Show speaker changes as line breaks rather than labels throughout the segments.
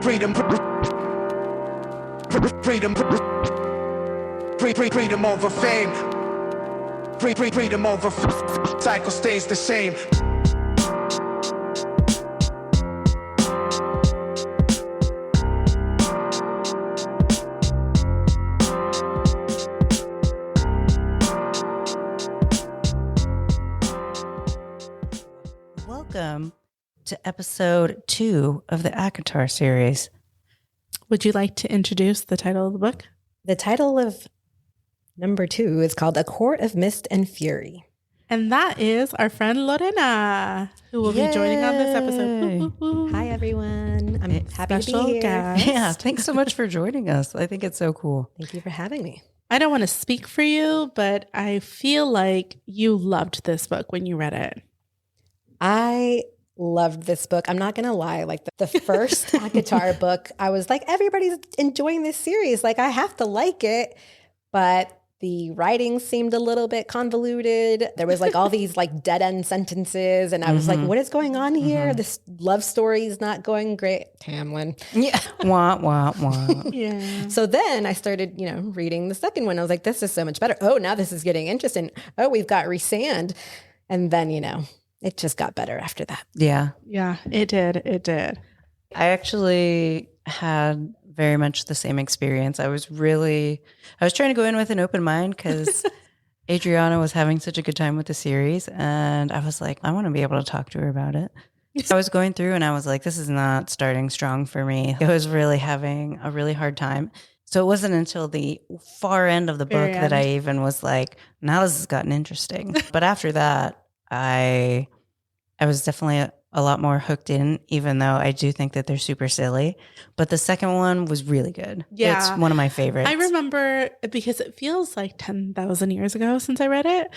Freedom over fame. Freedom over cycle stays the same.
Welcome to episode 2 of the ACOTAR series.
Would you like to introduce the title of the book?
The title of number 2 is called A Court of Mist and Fury.
And that is our friend Lorena, who will be joining on this episode.
Hi, everyone. I'm happy to be here.
Guest.
Yeah, thanks so much for joining us. I think it's so cool.
Thank you for having me.
I don't want to speak for you, but I feel like you loved this book when you read it.
I loved this book. I'm not going to lie. Like the first ACOTAR book, I was like, everybody's enjoying this series. Like, I have to like it. But the writing seemed a little bit convoluted. There was like all these like dead end sentences. And I was like, what is going on here? This love story is not going great. Tamlin.
Yeah. Wah, wah, wah.
Yeah.
So then I started, reading the second one. I was like, this is so much better. Oh, now this is getting interesting. Oh, we've got Rhysand. And then, it just got better after that.
Yeah.
Yeah, it did. It did.
I actually had very much the same experience. I was trying to go in with an open mind because Adriana was having such a good time with the series. And I was like, I want to be able to talk to her about it. So I was going through and I was like, this is not starting strong for me. I was really having a really hard time. So it wasn't until the far end of the book that I even was like, now this has gotten interesting. But after that, I was definitely a lot more hooked in, even though I do think that they're super silly. But the second one was really good.
Yeah.
It's one of my favorites.
I remember because it feels like 10,000 years ago since I read it.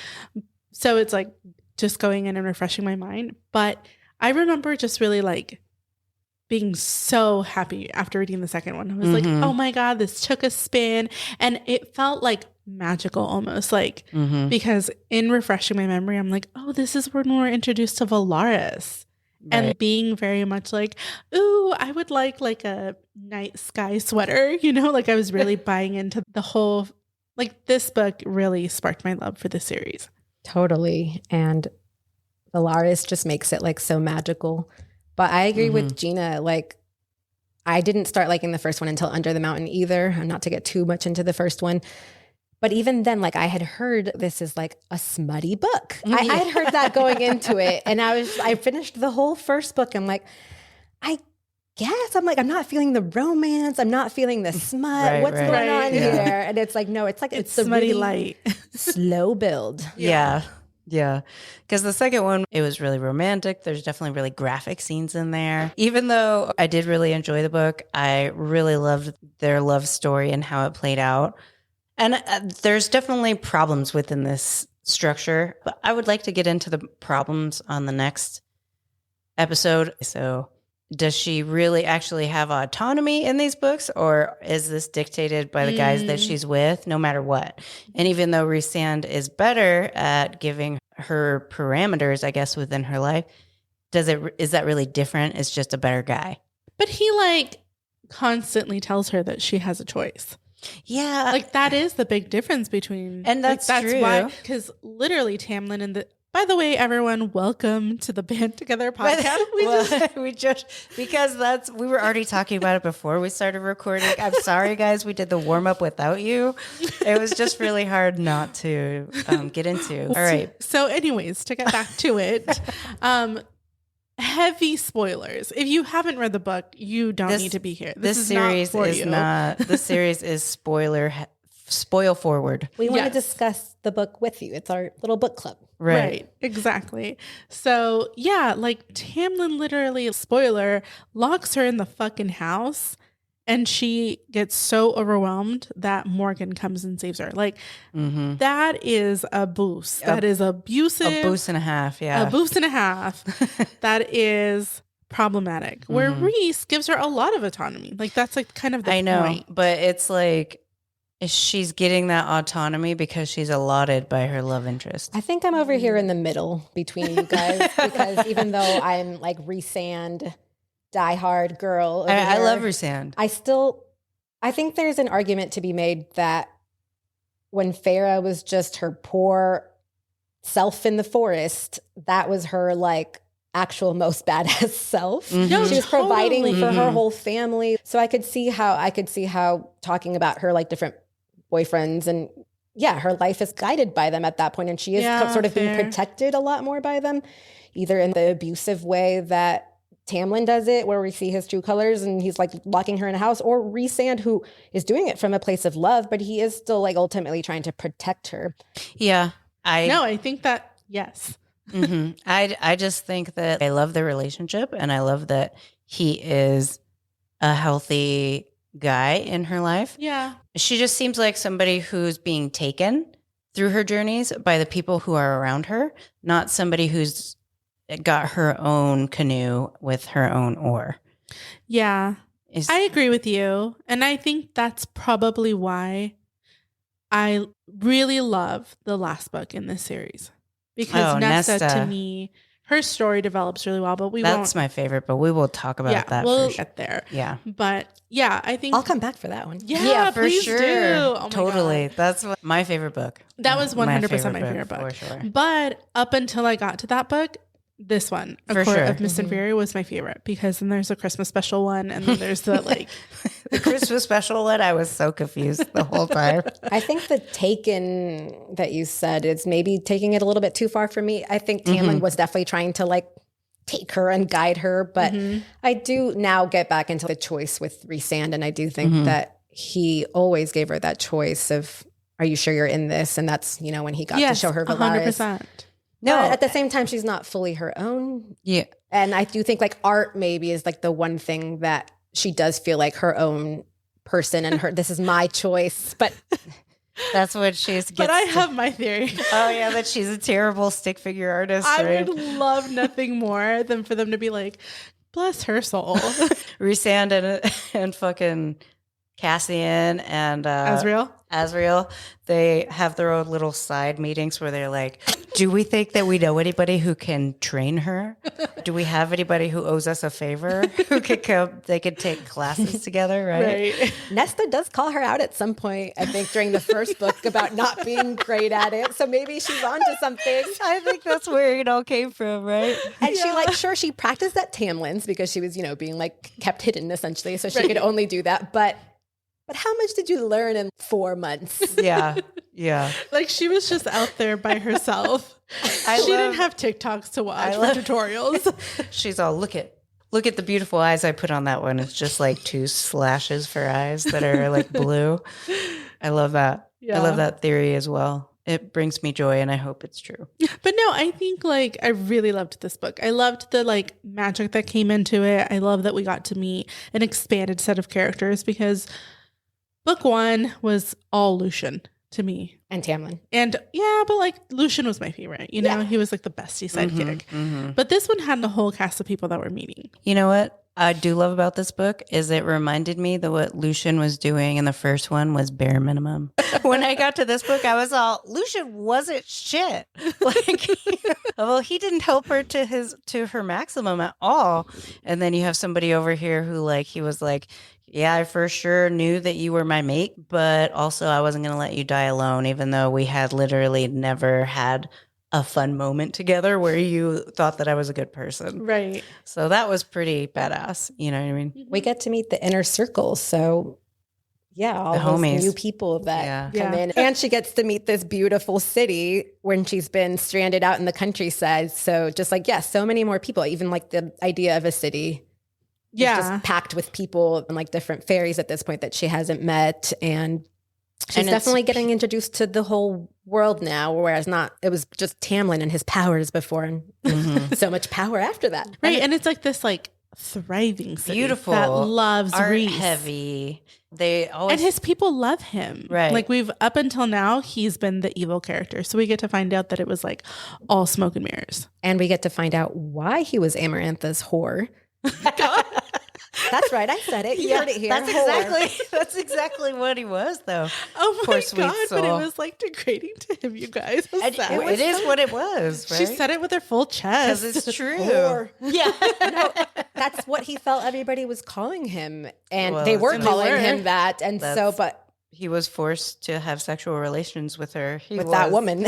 So it's like just going in and refreshing my mind. But I remember just really like being so happy after reading the second one. I was like, oh my God, this took a spin. And it felt like magical almost, like because in refreshing my memory, I'm like, oh, this is when we're introduced to Velaris. Right. And being very much like, ooh, I would like a night sky sweater, like I was really buying into the whole, like this book really sparked my love for the series.
Totally. And Velaris just makes it like so magical. But I agree with Jeanna. Like, I didn't start liking the first one until Under the Mountain either. Not to get too much into the first one. But even then, like I had heard this is like a smutty book. I had heard that going into it. And I finished the whole first book. I'm like, I'm not feeling the romance. I'm not feeling the smut. What's going on here? And it's like, no, it's like, it's
smutty
really
light.
slow build.
Yeah. Yeah. Because the second one, it was really romantic. There's definitely really graphic scenes in there. Even though I did really enjoy the book, I really loved their love story and how it played out. And there's definitely problems within this structure, but I would like to get into the problems on the next episode. So does she really actually have autonomy in these books, or is this dictated by the guys that she's with, no matter what? And even though Rhysand is better at giving her parameters, I guess, within her life, is that really different? It's just a better guy.
But he like constantly tells her that she has a choice.
Yeah.
Like that is the big difference between,
and that's true.
Why, because literally Tamlin by the way, everyone, welcome to the Band Together podcast.
We were already talking about it before we started recording. I'm sorry, guys. We did the warm up without you. It was just really hard not to get into. All right.
So anyways, to get back to it, heavy spoilers. If you haven't read the book, you don't need to be here. This series
is spoil forward.
We want to discuss the book with you. It's our little book club.
Right. Exactly. So yeah, like Tamlin literally, spoiler, locks her in the fucking house. And she gets so overwhelmed that Morgan comes and saves her. Like, that is a boost. That is abusive.
A boost and a half, yeah.
A boost and a half. That is problematic. Where Rhys gives her a lot of autonomy. Like, that's like kind of the point.
But it's like, she's getting that autonomy because she's allotted by her love interest.
I think I'm over here in the middle between you guys because even though I'm like Rhysand, diehard girl. over
I
here.
love Rhysand.
I think there's an argument to be made that when Farah was just her poor self in the forest, that was her like actual most badass self.
No,
She was providing
totally.
for her whole family. So I could see how talking about her like different boyfriends and yeah, her life is guided by them at that point, and she is
Yeah,
sort of being
fair.
protected a lot more by them, either in the abusive way that Tamlin does it, where we see his true colors and he's like locking her in a house, or Rhysand, who is doing it from a place of love, but he is still like ultimately trying to protect her.
Yeah.
I think that, yes.
I just think that I love their relationship, and I love that he is a healthy guy in her life.
Yeah.
She just seems like somebody who's being taken through her journeys by the people who are around her, not somebody who's got her own canoe with her own oar.
Yeah. I agree with you. And I think that's probably why I really love the last book in this series. Because Nesta, to me, her story develops really well, but
That's my favorite, but we will talk about that.
We'll
for sure.
get there.
Yeah.
But yeah, I think
I'll come back for that one.
Yeah,
for
please
sure.
do. Oh my
Totally.
God.
That's my favorite book.
That was 100% my favorite book.
For sure.
But up until I got to that book, this one, A
For
Court
sure.
of Mist and Fury, was my favorite, because then there's a Christmas special one, and then there's the like
The Christmas special one, I was so confused the whole time.
I think the taken that you said is maybe taking it a little bit too far for me. I think Tamlin was definitely trying to like take her and guide her, but I do now get back into the choice with Rhysand, and I do think that he always gave her that choice of, are you sure you're in this? And that's, you know, when he got to show her Velaris.
100%.
No, but at the same time, she's not fully her own.
Yeah.
And I do think like art maybe is like the one thing that she does feel like her own person, and her, this is my choice. But
That's what she's.
But I have my theory.
Oh yeah, that she's a terrible stick figure artist.
I
right?
would love nothing more than for them to be like, bless her soul.
Rhysand and fucking Cassian and
Asriel?
They have their own little side meetings where they're like, do we think that we know anybody who can train her? Do we have anybody who owes us a favor who could come? They could take classes together, right?
Nesta does call her out at some point, I think, during the first book about not being great at it. So maybe she's onto something.
I think that's where it all came from, right?
And she like, sure, she practiced at Tamlin's because she was, you know, being like kept hidden essentially. So she could only do that. But how much did you learn in 4 months?
Yeah.
Like, she was just out there by herself. She didn't have TikToks to watch for tutorials.
She's all, look at the beautiful eyes I put on that one. It's just like 2 slashes for eyes that are like blue. I love that.
Yeah.
I love that theory as well. It brings me joy, and I hope it's true.
But no, I think like I really loved this book. I loved the like magic that came into it. I love that we got to meet an expanded set of characters, because book 1 was all Lucian to me.
And Tamlin.
And yeah, but like Lucian was my favorite. You know, he was like the bestie sidekick. But this one had the whole cast of people that were meeting.
You know what I do love about this book is it reminded me that what Lucian was doing in the first one was bare minimum. When I got to this book, I was all, Lucian wasn't shit. Like, well, he didn't help her to her maximum at all. And then you have somebody over here who like, he was like, yeah, I for sure knew that you were my mate, but also I wasn't going to let you die alone, even though we had literally never had a fun moment together where you thought that I was a good person.
Right.
So that was pretty badass. You know what I mean?
We get to meet the inner circle. So yeah, all
The
those
homies.
new people that
Yeah.
come in. And she gets to meet this beautiful city when she's been stranded out in the countryside. So just like, so many more people, even like the idea of a city.
Yeah.
Just packed with people and like different fairies at this point that she hasn't met. And she's definitely getting introduced to the whole world now, whereas it was just Tamlin and his powers before, and so much power after that.
Right. And it's like this like thriving city
Beautiful.
that loves
Art
Rhys.
heavy. They always
And his people love him.
Right.
Like we've up until now, he's been the evil character. So we get to find out that it was like all smoke and mirrors.
And we get to find out why he was Amarantha's whore. That's right. I said it. You heard it here.
That's exactly what he was, though.
Oh my
Poor sweet
God, but it
soul.
was like degrading to him, you guys.
It is what it was, right?
She said it with her full chest.
Because it's true.
Yeah. No, that's what he felt everybody was calling him. And
Well,
they were
and they
calling
were.
him that. And so, but
He was forced to have sexual relations with her.
that woman.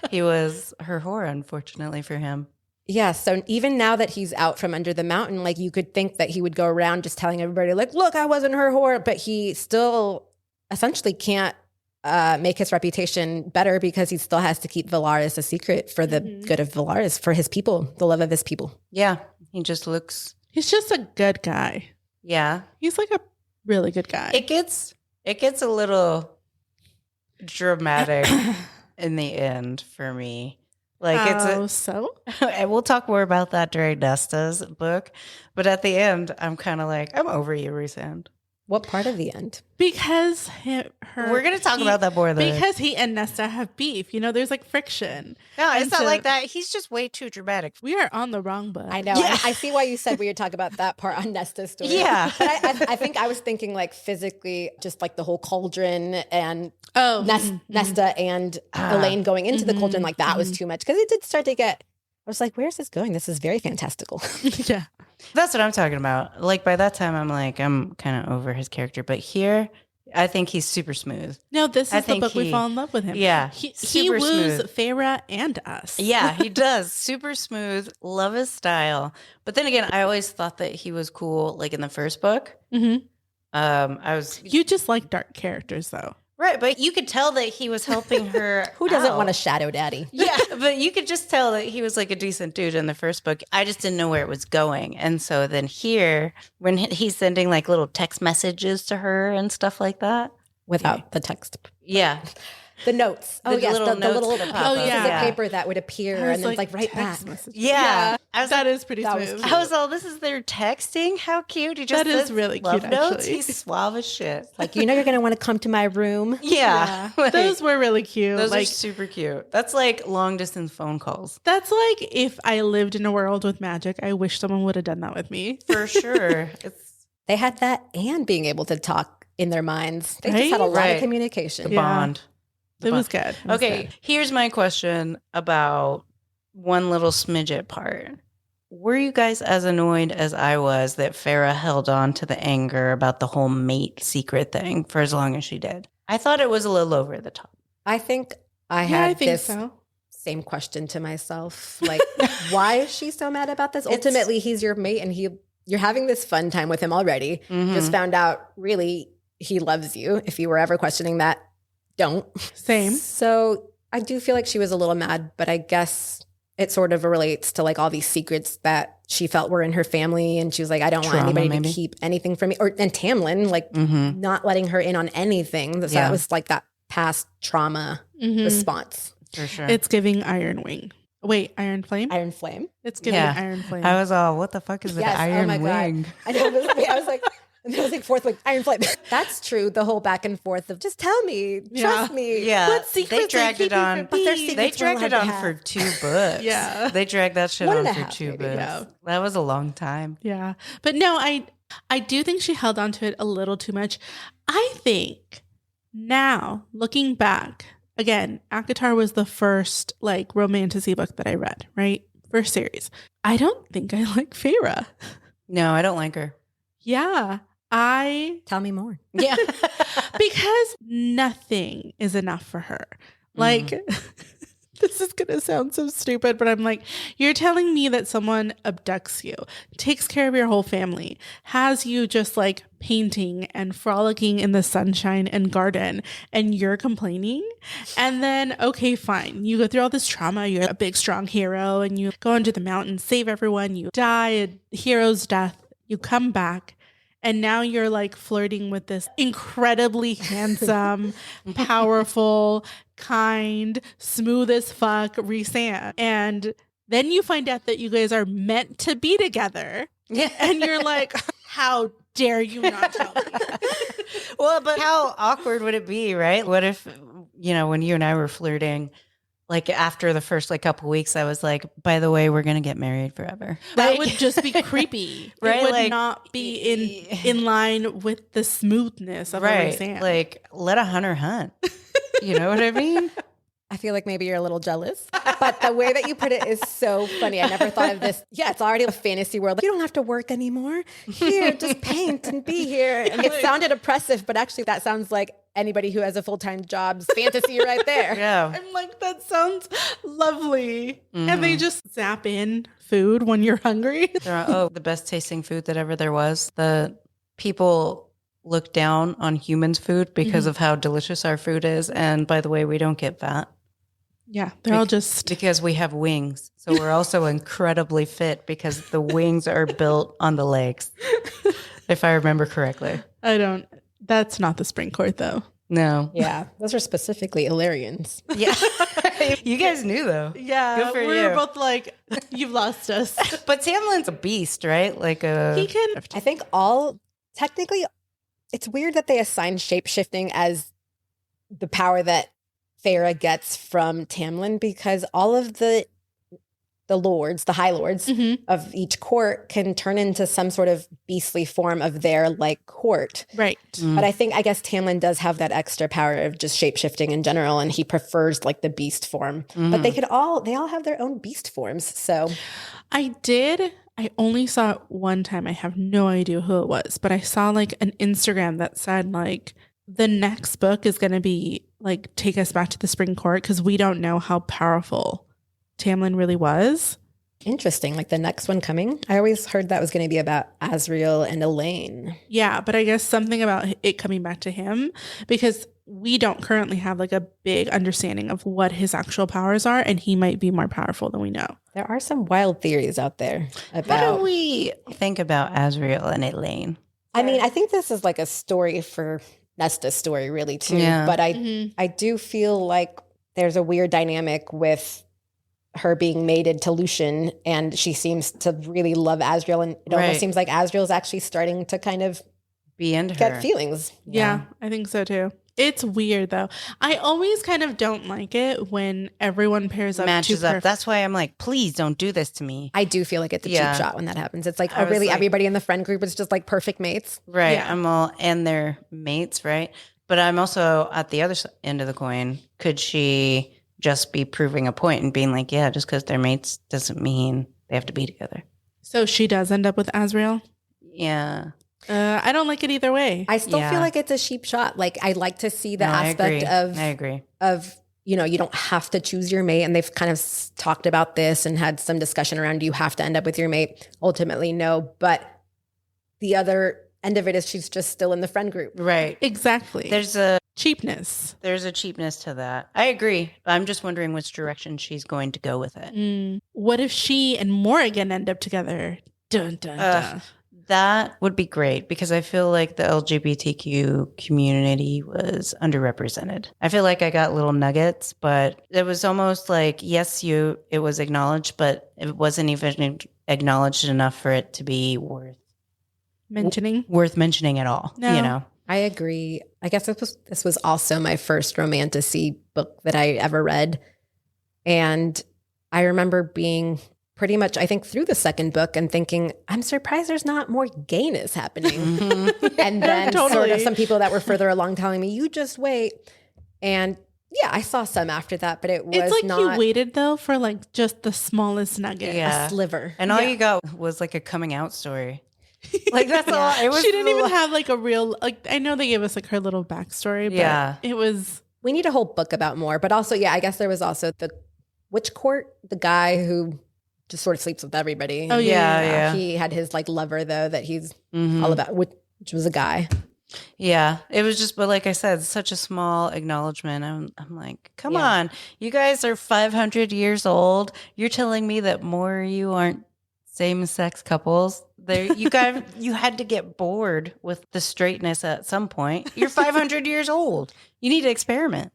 He was her whore, unfortunately for him.
Yeah. So even now that he's out from under the mountain, like you could think that he would go around just telling everybody, like, look, I wasn't her whore. But he still essentially can't make his reputation better because he still has to keep Velaris a secret for the good of Velaris, for his people, the love of his people.
Yeah. He just looks.
He's just a good guy.
Yeah.
He's like a really good guy.
It gets a little dramatic in the end for me. Like
so?
and we'll talk more about that during Nesta's book. But at the end, I'm kind of like, I'm over you, Rhysand.
What part of the end?
Because
We're going to talk about that more.
Because he and Nesta have beef. You know, there's like friction.
No, it's not like that. He's just way too dramatic.
We are on the wrong book.
I know.
Yeah.
I see why you said we would talk about that part on Nesta's story.
Yeah.
But I think I was thinking like physically, just like the whole cauldron and Nesta and Elaine going into the cauldron, like that was too much. Because it did start to get, I was like, where's this going? This is very fantastical.
Yeah.
That's what I'm talking about. Like by that time, I'm like, I'm kind of over his character. But here, I think he's super smooth.
No, this
I
is the
think
book we fall in love with him.
Yeah.
He
super
woos
smooth.
Feyre and us.
Yeah, he does. Super smooth. Love his style. But then again, I always thought that he was cool, like in the first book.
Mm-hmm.
I was
You just like dark characters, though.
right, but you could tell that he was helping her.
Who doesn't
out.
want a shadow daddy?
Yeah, but you could just tell that he was like a decent dude in the first book. I just didn't know where it was going. And so then here, when he's sending like little text messages to her and stuff like that.
Without the text.
Yeah.
The notes.
The little
the
notes
little
that pop up.
pieces
Yeah.
of paper that would appear and then it's like right back.
text messages.
Yeah. I was
That
like,
is pretty
that was
smooth.
cute.
I was all, this is their texting? How cute. He just
That is
says
really
love
cute,
notes.
actually.
He's suave as shit.
Like, you know, you're going to want to come to my room.
Yeah. Like,
Those were really cute.
those
like
are super cute. That's like long distance phone calls.
that's like if I lived in a world with magic, I wish someone would have done that with me.
For sure. It's
They had that and being able to talk in their minds. They
Right?
just had a lot
Right.
of communication.
the
Yeah.
bond. The
It was
bond.
good. It was
Okay,
good.
here's my question about one little smidget part. Were you guys as annoyed as I was that Farah held on to the anger about the whole mate secret thing for as long as she did? I thought it was a little over the top.
I think I
Yeah,
had
I think
this
so.
same question to myself. Like, why is she so mad about this?
It's-
Ultimately, he's your mate and you're having this fun time with him already.
Mhm.
Just found out really he loves you. If you were ever questioning that, don't.
Same.
So I do feel like she was a little mad, but I guess it sort of relates to like all these secrets that she felt were in her family. And she was like, I don't
Trauma,
want anybody
maybe.
to keep anything from me. And Tamlin, like
Mhm.
not letting her in on anything. So
Yeah.
that was like that past trauma
Mhm.
response.
For sure.
It's giving Iron Wing. Wait, Iron Flame?
Iron Flame.
It's giving
Yeah.
Iron Flame.
I was all, what the fuck is
Yes,
an
oh
iron
my God.
wing?
I know. I was like, and there was like fourth, like Iron Flame. That's true. The whole back and forth of just tell me, trust me.
Yeah,
What secrets
they
are
dragged it
keeping
on.
from
But their
me?
secrets
They
were
dragged
allowed
it
to
on
have.
for 2 books.
Yeah.
They dragged that shit
One
on
and a
for
half,
2
maybe,
books.
yeah.
That was a long time.
Yeah. But no, I do think she held on to it a little too much. I think now, looking back, again, ACOTAR was the first like romantasy book that I read, right? First series. I don't think I like Feyre.
No, I don't like her.
Yeah.
Tell me more.
Yeah.
Because nothing is enough for her. Like, this is going to sound so stupid, but I'm like, you're telling me that someone abducts you, takes care of your whole family, has you just like painting and frolicking in the sunshine and garden, and you're complaining? And then, okay, fine. You go through all this trauma. You're a big, strong hero, and you go into the mountain, save everyone. You die a hero's death. You come back. And now you're like flirting with this incredibly handsome, powerful, kind, smooth as fuck Rhysand. And then you find out that you guys are meant to be together.
Yeah.
And you're like, how dare you not tell me?
Well, but how awkward would it be, right? What if, when you and I were flirting, like after the first like couple weeks, I was like, by the way, we're gonna get married forever.
That would just be creepy.
Right?
It would
Like,
not be in line with the smoothness of a Rhysand.
Like, let a hunter hunt. You know what I mean?
I feel like maybe you're a little jealous, but the way that you put it is so funny. I never thought of this. Yeah, it's already a fantasy world. Like, you don't have to work anymore. Here, just paint and be here. And it sounded oppressive, but actually that sounds like anybody who has a full-time job's fantasy right there.
Yeah.
I'm like, that sounds lovely. And they just zap in food when you're hungry.
The best tasting food that ever there was. The people look down on humans' food because of how delicious our food is. And by the way, we don't get fat.
Yeah, they're all just...
Because we have wings. So we're also incredibly fit because the wings are built on the legs, if I remember correctly.
That's not the spring court, though.
No.
Yeah, those are specifically Illyrians.
Yeah. You guys knew, though.
Yeah,
Good for
we
you.
were both like, you've lost us.
But Tamlin's a beast, right? Like
He can...
I think technically, it's weird that they assign shape-shifting as the power that Farah gets from Tamlin, because all of the lords, the high lords of each court can turn into some sort of beastly form of their like court.
Right.
But I guess Tamlin does have that extra power of just shape-shifting in general, and he prefers like the beast form. But they all have their own beast forms. So
I only saw it one time. I have no idea who it was, but I saw like an Instagram that said like the next book is going to be like take us back to the spring court because we don't know how powerful Tamlin really was.
interesting. Like the next one coming. I always heard that was going to be about Asriel and Elaine.
Yeah, but I guess something about it coming back to him, because we don't currently have like a big understanding of what his actual powers are, and he might be more powerful than we know.
There are some wild theories out there
What
about.
do we think about Asriel and Elaine?
I mean, I think this is like a story for Nesta's story, really, too.
Yeah.
But I do feel like there's a weird dynamic with her being mated to Lucian, and she seems to really love Asriel, and it
Right.
almost seems like Asriel's actually starting to kind of
Be into
get
her.
feelings.
Yeah, I think so too. It's weird though. I always kind of don't like it when everyone pairs up.
Matches
too
up. That's why I'm like, please don't do this to me.
I do feel like it's a
Yeah.
cheap shot when that happens. It's like,
I
oh,
was
really?
like-
Everybody in the friend group is just like perfect mates.
Right.
Yeah.
I'm all, and their mates, right? But I'm also at the other end of the coin. Could she just be proving a point and being like, yeah, just because they're mates doesn't mean they have to be together?
So she does end up with Asriel.
Yeah.
I don't like it either way.
I still
Yeah.
feel like it's a cheap shot. Like I like to see the
No, I
aspect
agree.
of you know, you don't have to choose your mate, and they've kind of talked about this and had some discussion around you have to end up with your mate. Ultimately, no, but the other end of it is she's just still in the friend group.
Right.
Exactly.
There's a
cheapness.
cheapness to that. I agree. I'm just wondering which direction she's going to go with it.
What if she and Morrigan end up together? Dun dun dun.
That would be great because I feel like the LGBTQ community was underrepresented. I feel like I got little nuggets, but it was almost like, yes, it was acknowledged, but it wasn't even acknowledged enough for it to be worth mentioning at all.
No.
You know?
I agree. I guess this was also my first romantasy book that I ever read. And I remember being pretty much, I think, through the second book and thinking, I'm surprised there's not more gayness happening. And then sort
Totally.
of some people that were further along telling me, you just wait. And yeah, I saw some after that, but it was
It's like
not
you waited though for like just the smallest nugget.
Yeah.
a sliver.
And all you got was like a coming out story. Like that's all. It was
She didn't even have like a real, like, I know they gave us like her little backstory, but
Yeah.
it was,
We need a whole book about more. But also, yeah, I guess there was also the witch court, the guy who just sort of sleeps with everybody.
Oh,
yeah.
He had his like lover though that he's
Mhm.
all about, which was a guy.
Yeah, it was just, but like I said, such a small acknowledgement. I'm like, come
Yeah.
on, you guys are 500 years old. You're telling me that more of you aren't same-sex couples. You guys, you had to get bored with the straightness at some point. You're 500 years old. You need to experiment.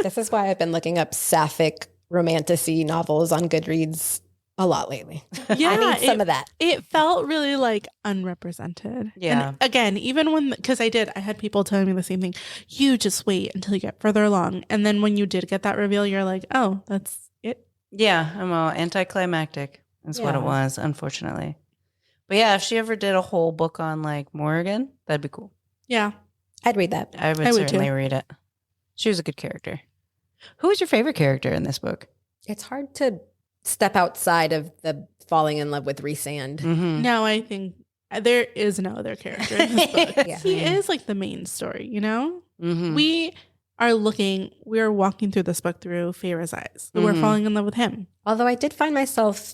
This is why I've been looking up sapphic romantasy novels on Goodreads a lot lately.
Yeah,
I need some of that.
It felt really like unrepresented.
Yeah.
And again, even when, because I had people telling me the same thing. You just wait until you get further along. And then when you did get that reveal, you're like, oh, that's it.
Yeah, I'm all anticlimactic. That's what it
Yeah.
was, unfortunately. But yeah, if she ever did a whole book on like Morrigan, that'd be cool.
Yeah.
I'd read that.
I would
I would
certainly
too.
read it. She was a good character. Who was your favorite character in this book?
It's hard to step outside of the falling in love with Rhysand.
Mm-hmm.
No, I think there is no other character in this book.
Yeah.
He is like the main story, you know?
Mm-hmm.
We are walking through this book through Feyre's eyes. We're
Mhm.
falling in love with him.
Although I did find myself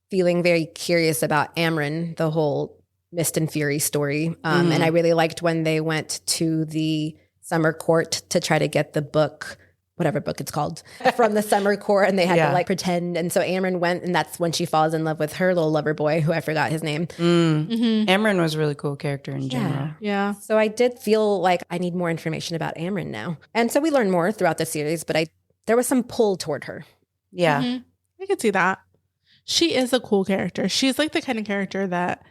feeling very curious about Amryn, the whole Mist and Fury story. And I really liked when they went to the summer court to try to get the book, whatever book it's called, from the summer court, and they had
Yeah.
to like pretend. And so Amryn went, and that's when she falls in love with her little lover boy, who I forgot his name.
Mm-hmm.
Amryn was a really cool character in general.
Yeah.
So I did feel like I need more information about Amryn now. And so we learned more throughout the series, but there was some pull toward her.
Yeah.
Mhm. I could see that. She is a cool character. She's like the kind of character that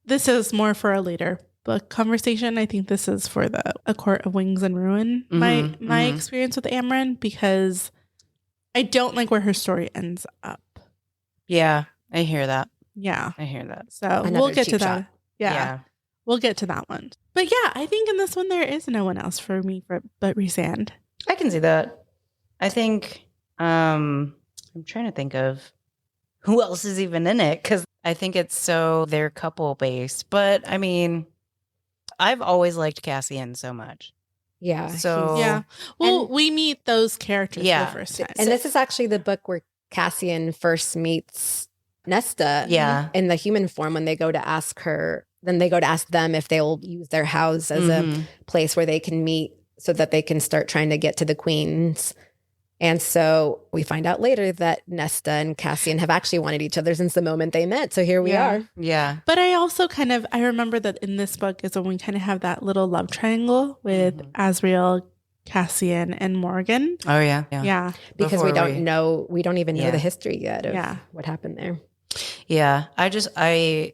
this is more for a later book conversation. I think this is for A Court of Wings and Ruin. My experience with Amryn, because I don't like where her story ends up.
Yeah, I hear that.
Yeah.
I hear that.
So
Another
we'll get to
cheap
that.
shot.
Yeah. We'll get to that one. But yeah, I think in this one there is no one else for me but Rhysand.
I can see that. I think I'm trying to think of who else is even in it, because I think it's so they're couple based. But I mean, I've always liked Cassian so much.
Yeah.
So
Yeah. Well,
And-
we meet those characters
Yeah.
for the first time.
And this is actually the book where Cassian first meets Nesta
Yeah.
in the human form when they go to ask her. Then they go to ask them if they'll use their house as a
Mhm.
place where they can meet so that they can start trying to get to the queens. And so we find out later that Nesta and Cassian have actually wanted each other since the moment they met. So here we
Yeah.
are.
Yeah.
But I also I remember that in this book is when we kind of have that little love triangle with
Mhm.
Asriel, Cassian, and Morgan.
Oh yeah.
Yeah.
Because we
Before
don't even know
Yeah.
the history yet of
Yeah.
what happened there.
Yeah. I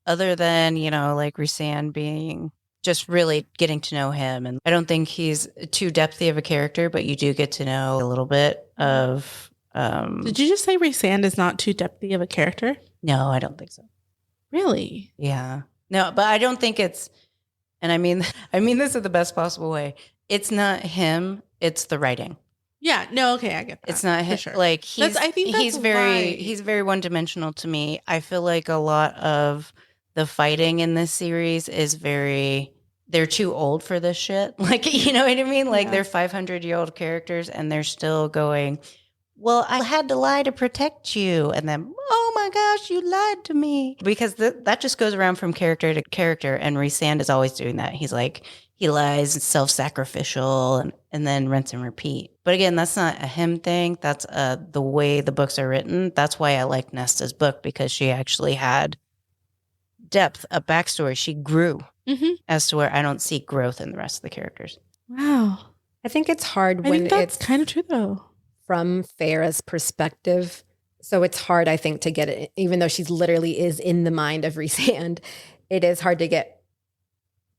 other than, like Rhysand being just really getting to know him. And I don't think he's too depthy of a character, but you do get to know a little bit of
Did you just say Rhysand is not too depthy of a character?
no, I don't think so.
Really?
Yeah. No, but I don't think it's, and I mean this in the best possible way. It's not him, it's the writing.
Yeah. No, okay, I get that.
It's not
for
him.
sure.
Like
I think that's
he's very
why-
he's very one dimensional to me. I feel like a lot of the fighting in this series is they're too old for this shit. Like, you know what I mean? Like
Yeah.
they're 500-year-old characters and they're still going, well, I had to lie to protect you. And then, oh my gosh, you lied to me. Because that just goes around from character to character. And Rhysand is always doing that. He's like, he lies, self-sacrificial, and then rinse and repeat. But again, that's not a him thing. That's the way the books are written. That's why I like Nesta's book, because she actually had depth, a backstory. She grew
Mhm.
as to where I don't see growth in the rest of the characters.
Wow.
I think it's hard
I
when
think that's
it's
kind of true though.
from Farah's perspective. So it's hard, I think, to get it, even though she's literally is in the mind of Rhysand, it is hard to get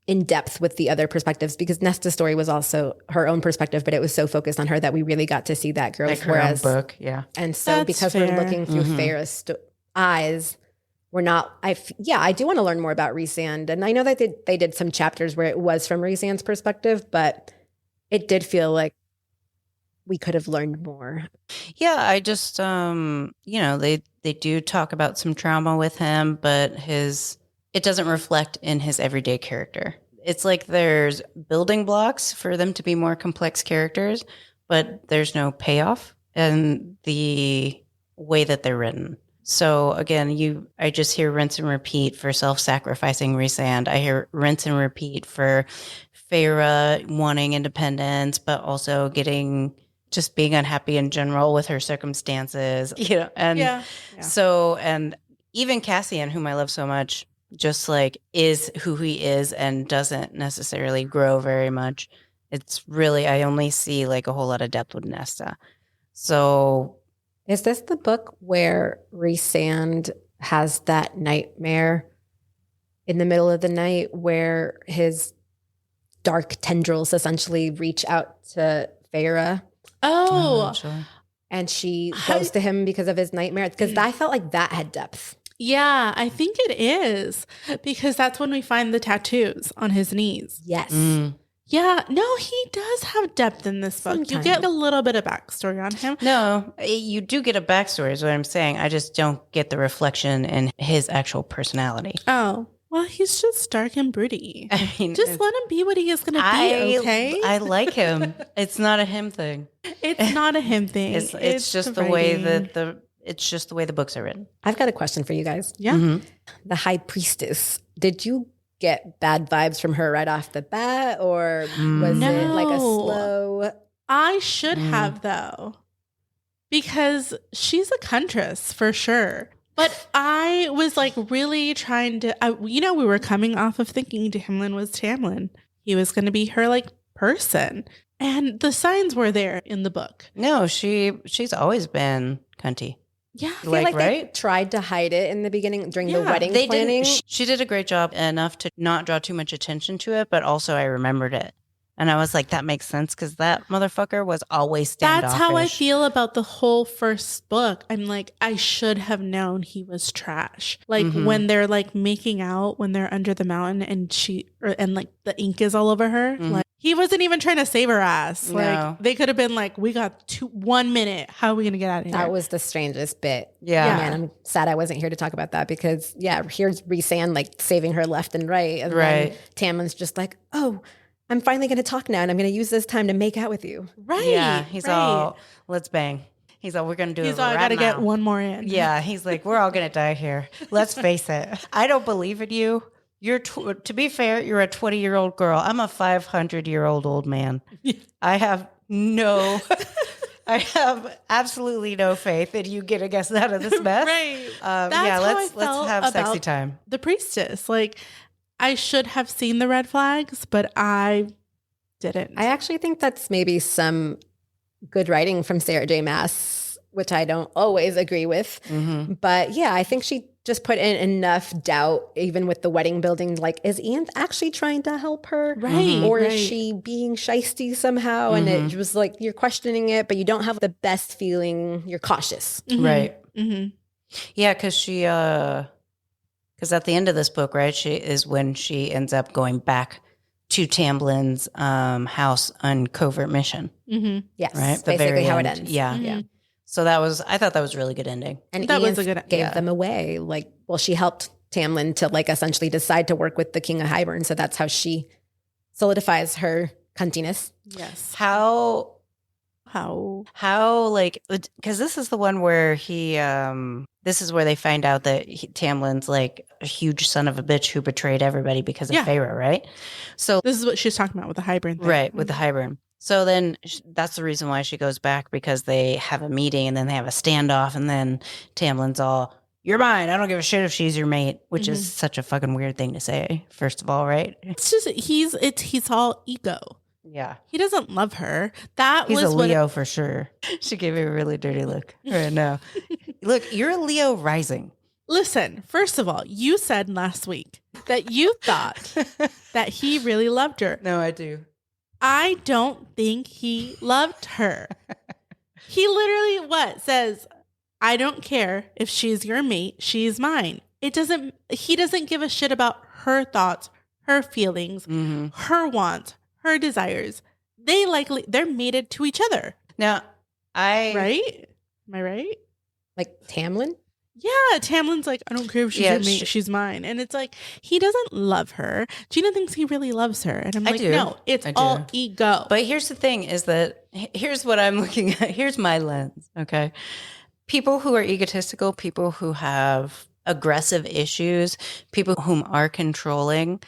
in depth with the other perspectives because Nesta's story was also her own perspective, but it was so focused on her that we really got to see that growth.
Like her own book, yeah.
And so
That's
because
fair.
we're looking through
Mhm.
Farah's eyes, we're not, I do want to learn more about Rhysand. And I know that they did some chapters where it was from Rhysand's perspective, but it did feel like we could have learned more.
Yeah, I just they do talk about some trauma with him, but it doesn't reflect in his everyday character. It's like there's building blocks for them to be more complex characters, but there's no payoff in the way that they're written. So again, I just hear rinse and repeat for self-sacrificing Rhysand. I hear rinse and repeat for Feyre wanting independence, but also just being unhappy in general with her circumstances, and
Yeah.
so, and even Cassian, whom I love so much, just like is who he is and doesn't necessarily grow very much. It's really, I only see like a whole lot of depth with Nesta. So
Is this the book where Rhysand has that nightmare in the middle of the night where his dark tendrils essentially reach out to Feyre
Oh,
and she goes to him because of his nightmare? Because I felt like that had depth.
yeah, I think it is because that's when we find the tattoos on his knees.
Yes.
Yeah, no, he does have depth in this book.
Sometimes.
You get a little bit of backstory on him.
No, you do get a backstory is what I'm saying. I just don't get the reflection in his actual personality.
Oh, well, he's just dark and broody.
I mean,
Just let him be what he is going to be, okay?
I like him. It's not a him thing.
It's not a him thing.
It's just the way that it's just the way the books are written.
I've got a question for you guys.
Yeah.
The High Priestess, did you get bad vibes from her right off the bat, or was it like a slow?
I should have, though, because she's a Huntress for sure. But I was like really trying to, we were coming off of thinking Tamlin was Tamlin. He was going to be her like person. And the signs were there in the book.
No, she's always been cunty.
Yeah.
I feel like they tried to hide it in the beginning during the wedding planning.
She did a great job enough to not draw too much attention to it, but also I remembered it. And I was like, that makes sense because that motherfucker was always standoffish.
That's how I feel about the whole first book. I'm like, I should have known he was trash. Like when they're like making out, when they're under the mountain and like the ink is all over her. Like he wasn't even trying to save her ass.
No.
Like they could have been like, we got 1 minute. How are we going to get out of here?
That was the strangest bit.
Yeah.
Man, I'm sad I wasn't here to talk about that because here's Rhysand like saving her left and right. And then Tamlin's just like, oh, I'm finally going to talk now and I'm going to use this time to make out with you.
Right.
Yeah. He's all, let's bang. He's all, we're going to do it.
He's all, I got to get one more in.
Yeah. He's like, we're all going to die here. Let's face it. I don't believe in you. You're, to be fair, you're a 20-year-old girl. I'm a 500-year-old old man. I have absolutely no faith in you getting us out of this mess.
Right.
Let's have sexy time.
The priestess. Like, I should have seen the red flags, but I didn't.
I actually think that's maybe some good writing from Sarah J. Maas, which I don't always agree with. But yeah, I think she just put in enough doubt, even with the wedding building. Like, is Ian actually trying to help her?
Right.
Or is she being shisty somehow? And it was like, you're questioning it, but you don't have the best feeling. You're cautious.
Right. Yeah, because because at the end of this book, right, she is when she ends up going back to Tamblin's house on covert mission.
Yes,
right.
Basically how it ends.
Yeah. So I thought that was a really good ending.
And
that
Ian
was a good
gave them away. Like, well, she helped Tamlin to like essentially decide to work with the King of Hybern. So that's how she solidifies her cuntiness.
Yes.
How like, because this is the one where this is where they find out that Tamlin's like a huge son of a bitch who betrayed everybody because of Feyre, right? So
this is what she's talking about with the Hybern thing.
Right, with the Hybern. So then that's the reason why she goes back, because they have a meeting and then they have a standoff, and then Tamlin's all, you're mine. I don't give a shit if she's your mate, which is such a fucking weird thing to say, first of all, right?
It's just he's all ego.
Yeah.
He doesn't love her.
He's a Leo for sure. She gave me a really dirty look right now. Look, you're a Leo rising.
Listen, first of all, you said last week that you thought that he really loved her.
No, I do.
I don't think he loved her. He literally says, I don't care if she's your mate, she's mine. He doesn't give a shit about her thoughts, her feelings, her wants, her desires. They're mated to each other.
Now,
right? Am I right?
Like Tamlin?
Yeah, Tamlin's like, I don't care if she's your mate, she's mine. And it's like, he doesn't love her. Gina thinks he really loves her. And I'm like, no, it's all ego.
But here's the thing is that, here's what I'm looking at. Here's my lens, okay? People who are egotistical, people who have aggressive issues, people whom are controlling,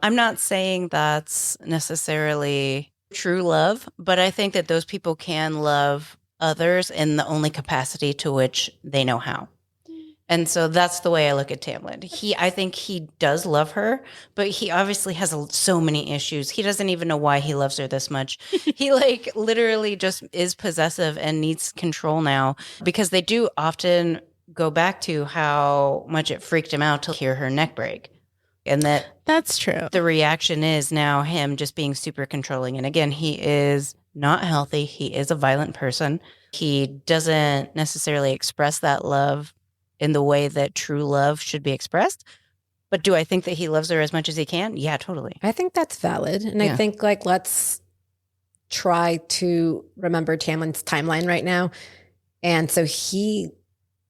I'm not saying that's necessarily true love, but I think that those people can love others in the only capacity to which they know how. And so that's the way I look at Tamlin. I think he does love her, but he obviously has so many issues. He doesn't even know why he loves her this much. He like literally just is possessive and needs control now, because they do often go back to how much it freaked him out to hear her neck break. And
that's true.
The reaction is now him just being super controlling. And again, he is not healthy. He is a violent person. He doesn't necessarily express that love in the way that true love should be expressed. But do I think that he loves her as much as he can? Yeah, totally.
I think that's valid. And I think like, let's try to remember Tamlin's timeline right now. And so he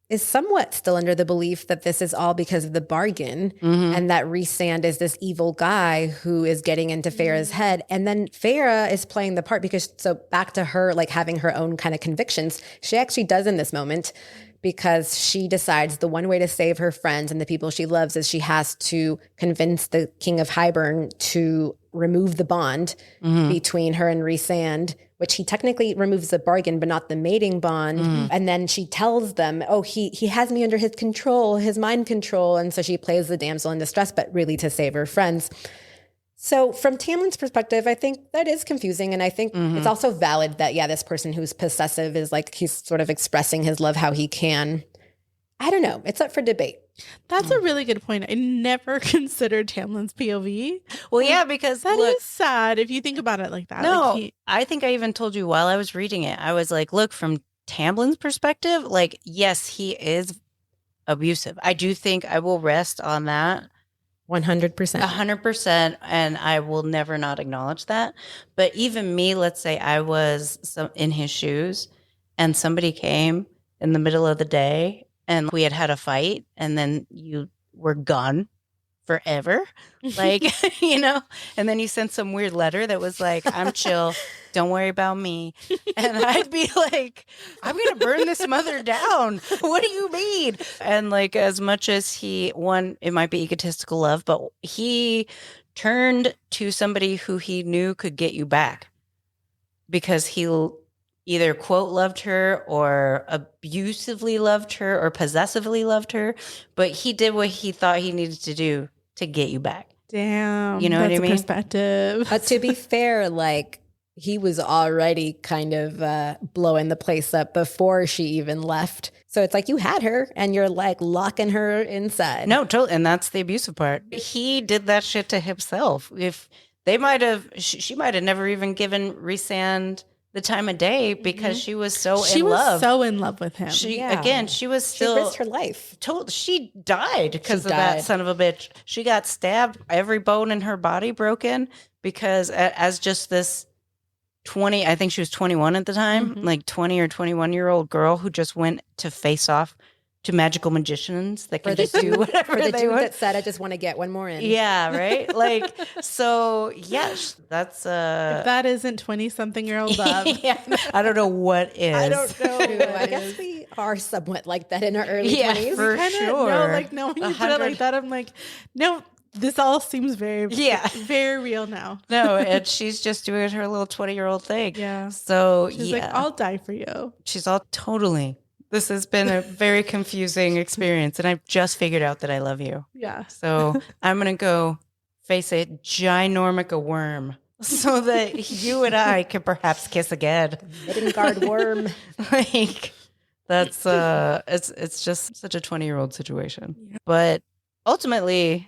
is somewhat still under the belief that this is all because of the bargain, and that Rhysand is this evil guy who is getting into Farah's head. And then Farah is playing the part because, so back to her, like having her own kind of convictions, she actually does in this moment, because she decides the one way to save her friends and the people she loves is she has to convince the King of Hybern to remove the bond between her and Rhysand, which he technically removes the bargain, but not the mating bond. And then she tells them, oh, he has me under his control, his mind control. And so she plays the damsel in distress, but really to save her friends. So from Tamlin's perspective, I think that is confusing. And I think it's also valid that, yeah, this person who's possessive is like, he's sort of expressing his love how he can. I don't know. It's up for debate.
That's a really good point. I never considered Tamlin's POV.
Well, yeah, because
that is sad if you think about it like that.
No,
like
I think I even told you while I was reading it, I was like, look, from Tamlin's perspective, like, yes, he is abusive. I do think I will rest on that.
100%.
100%. And I will never not acknowledge that. But even me, let's say I was in his shoes and somebody came in the middle of the day and we had a fight and then you were gone forever. Like, you know, and then you sent some weird letter that was like, I'm chill. Don't worry about me. And I'd be like, I'm going to burn this mother down. What do you mean? And like, as much as it might be egotistical love, but he turned to somebody who he knew could get you back because he either quote loved her or abusively loved her or possessively loved her. But he did what he thought he needed to do to get you back.
Damn.
You know what I mean?
Perspective.
But to be fair, like, he was already kind of blowing the place up before she even left. So it's like you had her and you're like locking her inside.
No, totally. And that's the abusive part. He did that shit to himself. If they might have, she might have never even given Rhysand the time of day because she was in love.
She was so in love with him.
Again, she was still.
She risked her life.
She died because of that son of a bitch. She got stabbed, every bone in her body broken because as just this 20, I think she was 21 at the time, like 20 or 21-year-old girl who just went to face off to magical magicians that can just do whatever
for the
they
dude
want.
that said, I just want to get one more in.
Yeah, right? Like, so, yeah, that's...
If that isn't 20-something-year-old love.
Yeah, I don't know what is.
I don't know. I guess we are somewhat like that in our early 20s.
For sure.
No, like, no, when you put it like that, I'm like, no, this all seems very, very real now.
No, and she's just doing her little 20-year-old thing.
Yeah.
So,
she's like, I'll die for you.
She's all totally... This has been a very confusing experience, and I've just figured out that I love you.
Yeah.
So I'm going to go face a ginormic worm so that you and I can perhaps kiss again.
Midgard worm.
Like, that's, it's just such a 20-year-old situation. Yeah. But ultimately,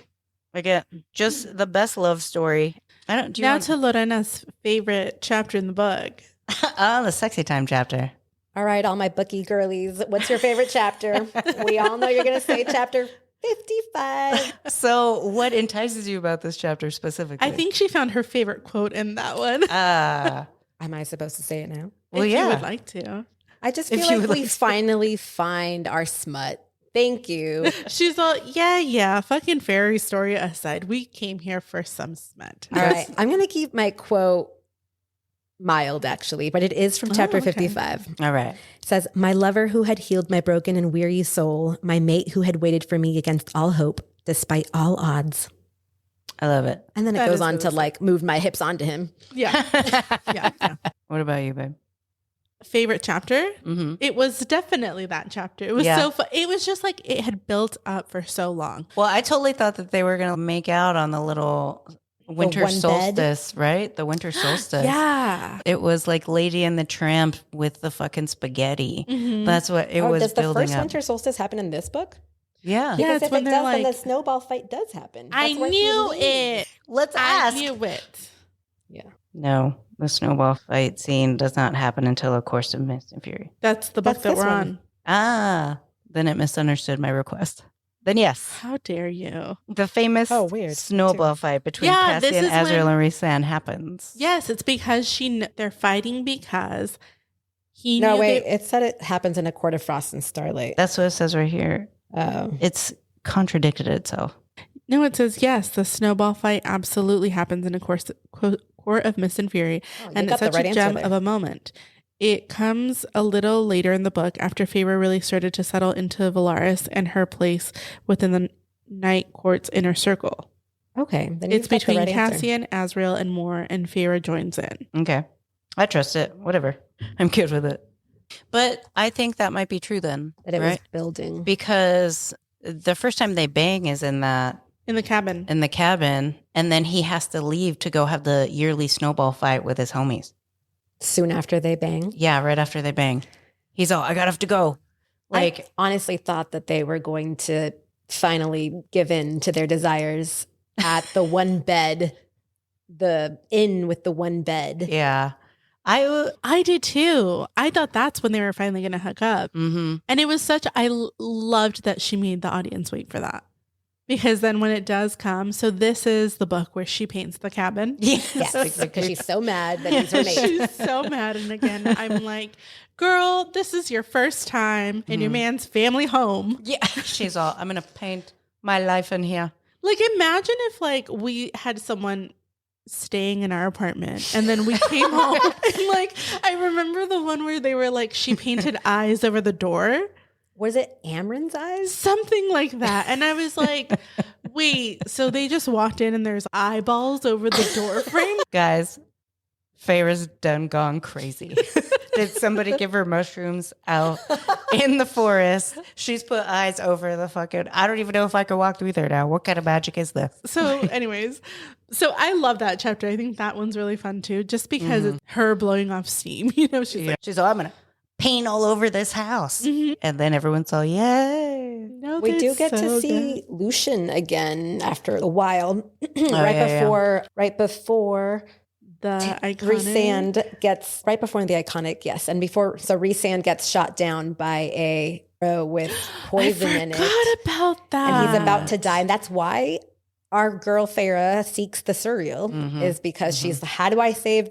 again, just the best love story.
To Lorena's favorite chapter in the book.
The sexy time chapter.
All right, all my bookie girlies, what's your favorite chapter? We all know you're going to say chapter 55.
So what entices you about this chapter specifically?
I think she found her favorite quote in that one.
Am I supposed to say it now?
Well,
if
yeah.
you would like to.
I just feel like we finally find our smut. Thank you.
She's all, yeah, fucking fairy story aside, we came here for some smut.
All right, I'm going to keep my quote mild, actually, but it is from chapter 55.
All right.
It says, my lover who had healed my broken and weary soul, my mate who had waited for me against all hope, despite all odds.
I love it.
And then it goes on to like move my hips onto him.
Yeah. Yeah.
What about you, babe?
favorite chapter,
Mm-hmm.
it was definitely that chapter. It was so fun. It was just like it had built up for so long.
Well, I totally thought that they were going to make out on the little winter
one
solstice, right? The winter solstice.
Yeah.
It was like Lady and the Tramp with the fucking spaghetti.
Mhm.
That's what it was
Does the
building
first
up.
winter solstice happen in this book?
Yeah.
Yeah,
Because
it's
if
when
it
they're
does, then
like-
the snowball fight does happen.
I
That's where he
knew
leaves.
it.
Let's
I
ask.
knew it.
Yeah.
No, the snowball fight scene does not happen until A Course of Mist and Fury.
That's the book
That's
that
this
we're
one.
on.
Ah, then it misunderstood my request. Then yes,
How dare you?
the famous
Oh, weird.
snowball fight between
Yeah, this
Cassian,
is
Azrael,
when-
and Rhysand happens.
Yes, it's because they're fighting because he
No,
knew
wait.
they-
It said it happens in A Court of Frost and Starlight.
That's what it says right here. It's contradicted itself.
No, it says yes. The snowball fight absolutely happens in A Court of Mist and Fury,
Oh, you
and
got
it's
the
such
right
a
answer
gem
there.
of a moment. It comes a little later in the book after Feyre really started to settle into Velaris and her place within the Night Court's inner circle.
Okay. Then
It's
you've got the
between
right answer.
Cassian, Azrael, and Moore, and Feyre joins in.
Okay. I trust it. Whatever. I'm good with it. But I think that might be true then.
That it
right?
was building.
Because the first time they bang is in the cabin, and then he has to leave to go have the yearly snowball fight with his homies.
Soon after they bang.
Yeah, right after they bang. He's all, I gotta have to go. Like,
I honestly thought that they were going to finally give in to their desires at the one bed, the inn with the one bed.
yeah.
I did too. I thought that's when they were finally going to hook up.
Mm-hmm.
And it was loved that she made the audience wait for that. Because then when it does come, so this is the book where she paints the cabin.
Yes, because she's so mad that he's her mate.
She's so mad. And again, I'm like, girl, this is your first time in your man's family home.
Yeah. She's all, I'm gonna paint my life in here.
Like, imagine if like we had someone staying in our apartment and then we came home and like, I remember the one where they were like, she painted eyes over the door.
Was it Amren's eyes?
Something like that. And I was like, wait, so they just walked in and there's eyeballs over the door frame?
Guys, Feyre's done gone crazy. Did somebody give her mushrooms out in the forest? She's put eyes over the fucking, I don't even know if I could walk through there now. What kind of magic is this?
So anyways, so I love that chapter. I think that one's really fun too, just because it's her blowing off steam. You know, she's like,
She's all, I'm gonna paint all over this house.
Mhm.
And then everyone's all, yay.
no,
We do
that's
get to
so
see
good.
Lucian again after a while.
yeah.
Right before
The iconic.
Rhysand gets right before the iconic, yes. And before Rhysand gets shot down by a arrow with poison in it.
I forgot about that.
And he's about to die. And that's why our girl Feyre seeks the Surreal,
Mhm.
is because she's, how do I save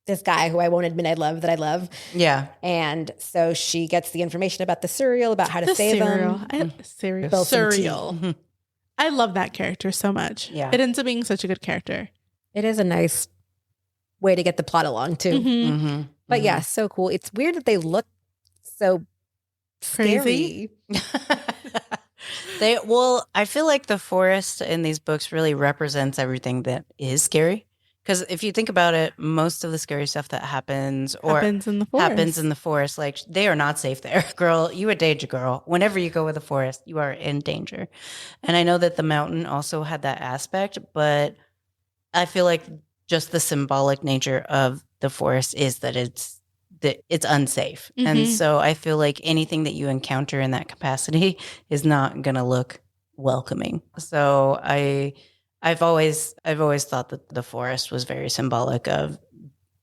this guy who I won't admit I love?
Yeah.
And so she gets the information about the Surreal, about how to
The
save
cereal.
him.
Cereal.
Spill some tea.
Cereal.
Mhm.
I love that character so much.
Yeah.
It ends up being such a good character.
It is a nice way to get the plot along too.
Mhm.
Mm-hmm.
But yeah, so cool. It's weird that they look so
Crazy.
scary.
I feel like the forest in these books really represents everything that is scary. Because if you think about it, most of the scary stuff that happens
Happens in the forest.
happens in the forest, like they are not safe there. Girl, you a danger girl. Whenever you go with the forest, you are in danger. And I know that the mountain also had that aspect, but I feel like just the symbolic nature of the forest is that it's unsafe. And
Mhm.
so I feel like anything that you encounter in that capacity is not going to look welcoming. So I've always thought that the forest was very symbolic of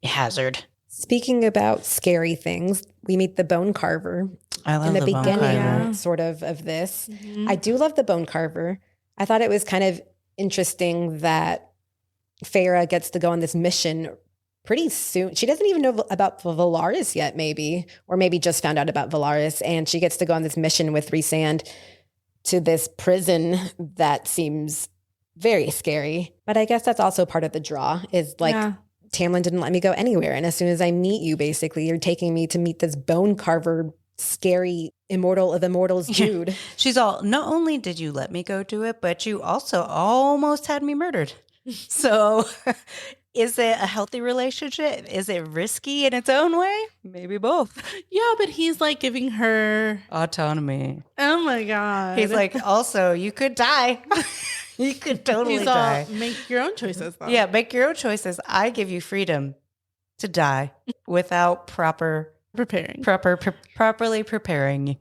hazard.
Speaking about scary things, we meet the bone carver
I love
in the
the bone
beginning,
carver.
Yeah.
sort of this.
Mhm.
I do love the bone carver. I thought it was kind of interesting that Feyre gets to go on this mission pretty soon. She doesn't even know about Velaris yet, maybe, or maybe just found out about Velaris, and she gets to go on this mission with Rhysand to this prison that seems very scary. But I guess that's also part of the draw, is like,
Yeah.
Tamlin didn't let me go anywhere. And as soon as I meet you, basically, you're taking me to meet this bone carver, scary immortal of immortals dude.
She's all, not only did you let me go do it, but you also almost had me murdered. So Is it a healthy relationship? Is it risky in its own way? Maybe both.
Yeah, but he's like giving her
Autonomy.
Oh my god.
He's like, also, you could die. You could totally
He's
die.
all make your own choices though.
Yeah, make your own choices. I give you freedom to die without properly preparing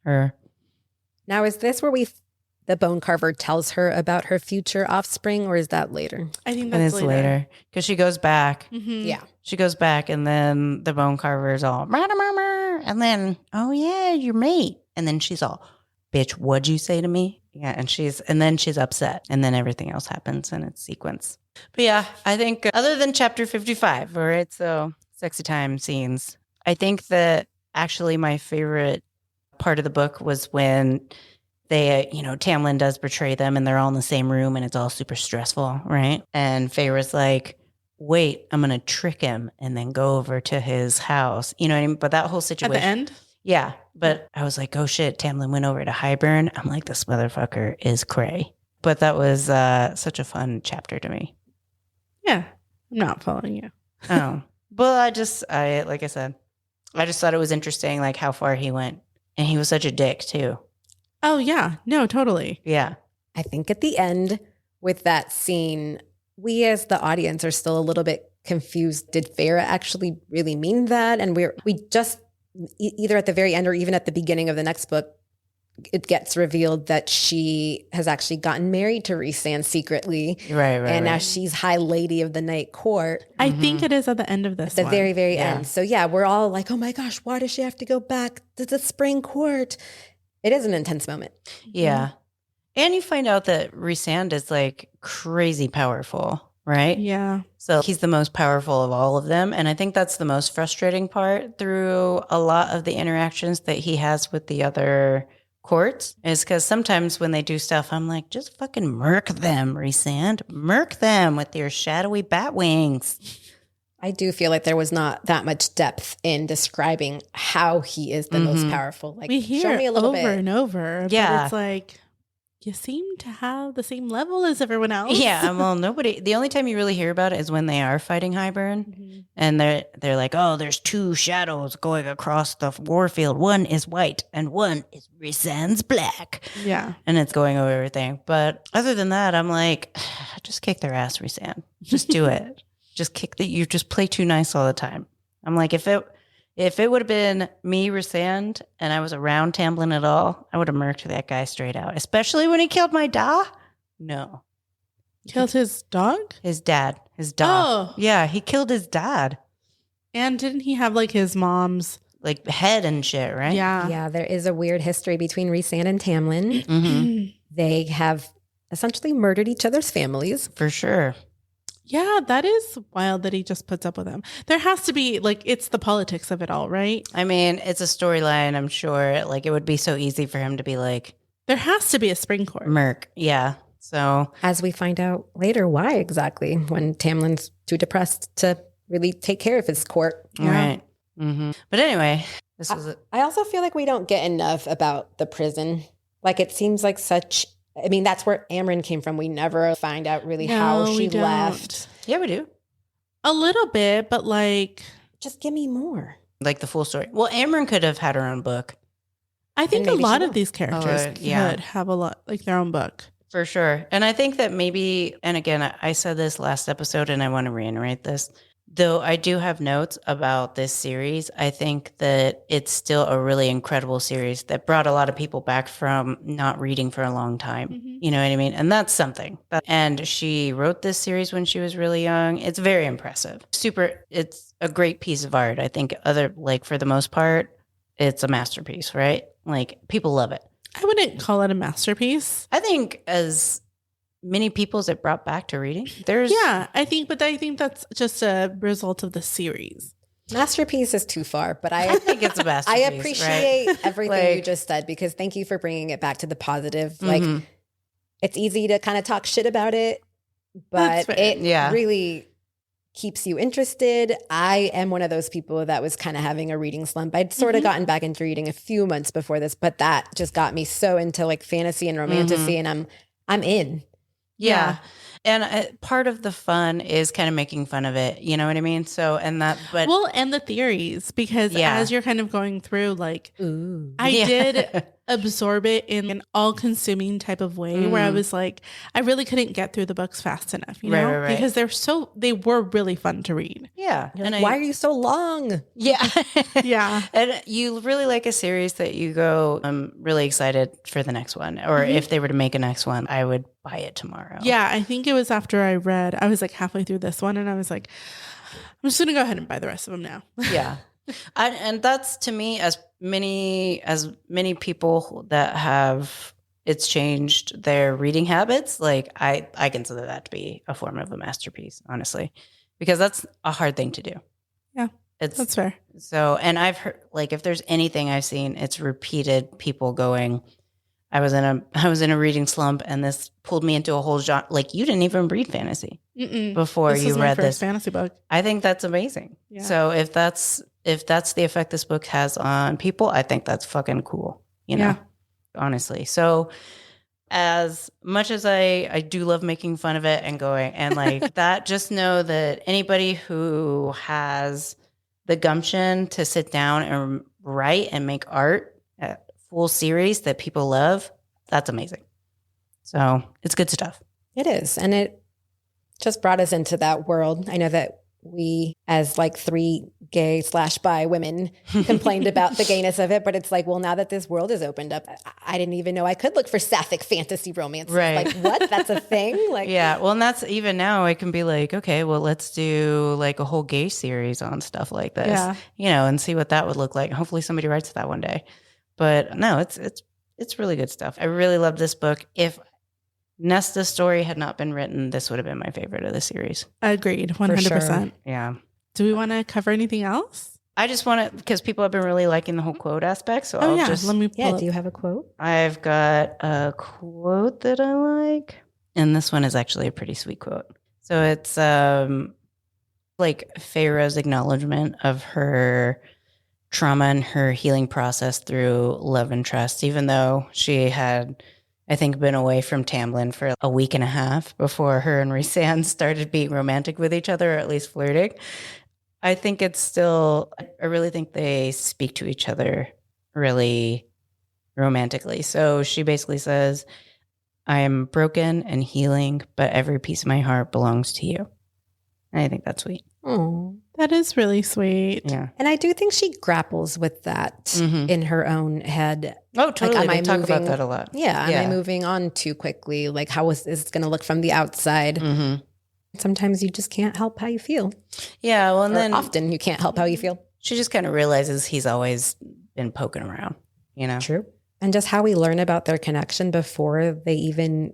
her.
Now, is this where the bone carver tells her about her future offspring, or is that later?
I think
And
that's
it's later because she goes back.
Mhm.
Yeah.
She goes back, and then the bone carver is all, "Murder, murmur," and then, "Oh yeah, your mate," and then she's all, "Bitch, what'd you say to me?" Yeah, and then she's upset, and then everything else happens in its sequence. But yeah, I think other than chapter 55, where it's sexy time scenes, I think that actually my favorite part of the book was when they, Tamlin does betray them, and they're all in the same room, and it's all super stressful, right? And Feyre's like, wait, I'm going to trick him and then go over to his house. You know what I mean? But that whole situation.
At the end?
Yeah. But I was like, oh shit, Tamlin went over to Hybern. I'm like, this motherfucker is cray. But that was such a fun chapter to me.
Yeah. I'm not following you.
Oh. But like I said, I just thought it was interesting, like how far he went. And he was such a dick too.
Oh yeah. No, totally.
Yeah.
I think at the end with that scene, we as the audience are still a little bit confused. Did Feyre actually really mean that? And we just either at the very end or even at the beginning of the next book, it gets revealed that she has actually gotten married to Rhysand secretly.
Right.
And now she's High Lady of the Night Court.
I think it is at the end of this
At the
one.
very, very
Yeah.
end. So yeah, we're all like, oh my gosh, why does she have to go back to the spring court? It is an intense moment.
Yeah. And you find out that Rhysand is like crazy powerful, right?
Yeah.
So he's the most powerful of all of them. And I think that's the most frustrating part through a lot of the interactions that he has with the other courts, is because sometimes when they do stuff, I'm like, just fucking murk them, Rhysand. Murk them with your shadowy bat wings.
I do feel like there was not that much depth in describing how he is the most powerful. Like,
We hear
show me a little
over
bit.
and over.
Yeah.
But it's like, you seem to have the same level as everyone else.
Yeah, well, the only time you really hear about it is when they are fighting Hybern. And they're like, oh, there's two shadows going across the warfield. One is white and one is Rhysand's black.
Yeah.
And it's going over everything. But other than that, I'm like, just kick their ass, Rhysand. Just do it. Just you just play too nice all the time. I'm like, if it would have been me, Rhysand, and I was around Tamlin at all, I would have murked that guy straight out. Especially when he killed my da. No.
Killed his dog?
His dad. His da.
Oh.
Yeah, he killed his dad.
And didn't he have like his mom's?
Like head and shit, right?
Yeah.
Yeah, there is a weird history between Rhysand and Tamlin.
Mm-hmm.
They have essentially murdered each other's families.
For sure.
Yeah, that is wild that he just puts up with him. There has to be, like, it's the politics of it all, right?
I mean, it's a storyline, I'm sure. Like, it would be so easy for him to be like,
There has to be a spring court.
Merc. Yeah. So,
As we find out later why exactly, when Tamlin's too depressed to really take care of his court.
right. Mm-hmm. But anyway, this was it.
I also feel like we don't get enough about the prison. Like, it seems like I mean, that's where Amryn came from. We never find out really how
No,
she
we don't.
left.
Yeah, we do.
A little bit, but like,
Just give me more.
Like the full story. Well, Amryn could have had her own book.
I think a
maybe
lot
she
of
will.
these characters
yeah.
could have a lot, like their own book.
For sure. And I think that maybe, and again, I said this last episode and I want to reiterate this, though I do have notes about this series. I think that it's still a really incredible series that brought a lot of people back from not reading for a long time.
Mhm.
You know what I mean? And that's something. And she wrote this series when she was really young. It's very impressive. It's a great piece of art. I think for the most part, it's a masterpiece, right? Like, people love it.
I wouldn't call it a masterpiece.
I think as many people as it brought back to reading, there's
Yeah, I think that's just a result of the series.
Masterpiece is too far, but
I think it's a
I
masterpiece.
appreciate everything you
Like-
just said, because thank you for bringing it back to the positive.
Mhm.
Like, it's easy to kind of talk shit about it,
That's
but
fair.
it
Yeah.
really keeps you interested. I am one of those people that was kind of having a reading slump. I'd sort of gotten back into reading a few months before this, but that just got me so into like fantasy and romantasy, and I'm in.
Yeah. And part of the fun is kind of making fun of it. You know what I mean? So, but
Well, and the theories, because as you're kind of going through, like,
Ooh.
I did absorb it in an all-consuming type of way where I was like, I really couldn't get through the books fast enough, you know,
Right.
because they were really fun to read.
Yeah.
You're like, why are you so long?
Yeah.
Yeah.
And you really like a series that you go, I'm really excited for the next one. Or if they were to make a next one, I would buy it tomorrow.
Yeah. I think it was after I was like halfway through this one and I was like, I'm just going to go ahead and buy the rest of them now.
Yeah. And that's, to me, as many people that have, it's changed their reading habits. Like I consider that to be a form of a masterpiece, honestly, because that's a hard thing to do.
Yeah, that's fair.
So, and I've heard, like, if there's anything I've seen, it's repeated people going, I was in a reading slump and this pulled me into a whole genre. Like, you didn't even read fantasy before
this
you
was my
read
first
this
fantasy book.
I think that's amazing.
Yeah.
So if that's the effect this book has on people, I think that's fucking cool, you know, honestly. So as much as I do love making fun of it and going and like that, just know that anybody who has the gumption to sit down and write and make art, a full series that people love, that's amazing. So it's good stuff.
It is. And it just brought us into that world. I know that we, as like 3 gay/bi women, complained about the gayness of it, but it's like, well, now that this world is opened up, I didn't even know I could look for sapphic fantasy romances.
Right.
Like, what? That's a thing? Like,
yeah. Well, and that's even now I can be like, okay, well, let's do like a whole gay series on stuff like this, you know, and see what that would look like. Hopefully somebody writes that one day. But no, it's really good stuff. I really love this book. If Nesta's story had not been written, this would have been my favorite of the series.
Agreed. 100%.
Sure.
Yeah.
Do we want to cover anything else?
I just want to, because people have been really liking the whole quote aspect. So
let me pull up.
do you have a quote?
I've got a quote that I like. And this one is actually a pretty sweet quote. So it's like Feyre's acknowledgement of her trauma and her healing process through love and trust, even though she had, I think, been away from Tamlin for a week and a half before her and Rhysand started being romantic with each other, or at least flirting. I think it's still, I really think they speak to each other really romantically. So she basically says, I am broken and healing, but every piece of my heart belongs to you. And I think that's sweet.
Oh,
that is really sweet.
Yeah.
and I do think she grapples with that in her own head.
Oh, totally.
Like, am
They
I
talk
moving-
about that a lot.
Yeah. Am I moving on too quickly? Like, how is this going to look from the outside?
Mm-hmm.
Sometimes you just can't help how you feel.
Yeah. Well, and
Or
then
often you can't help how you feel.
she just kind of realizes he's always been poking around, you know?
True. And just how we learn about their connection before they even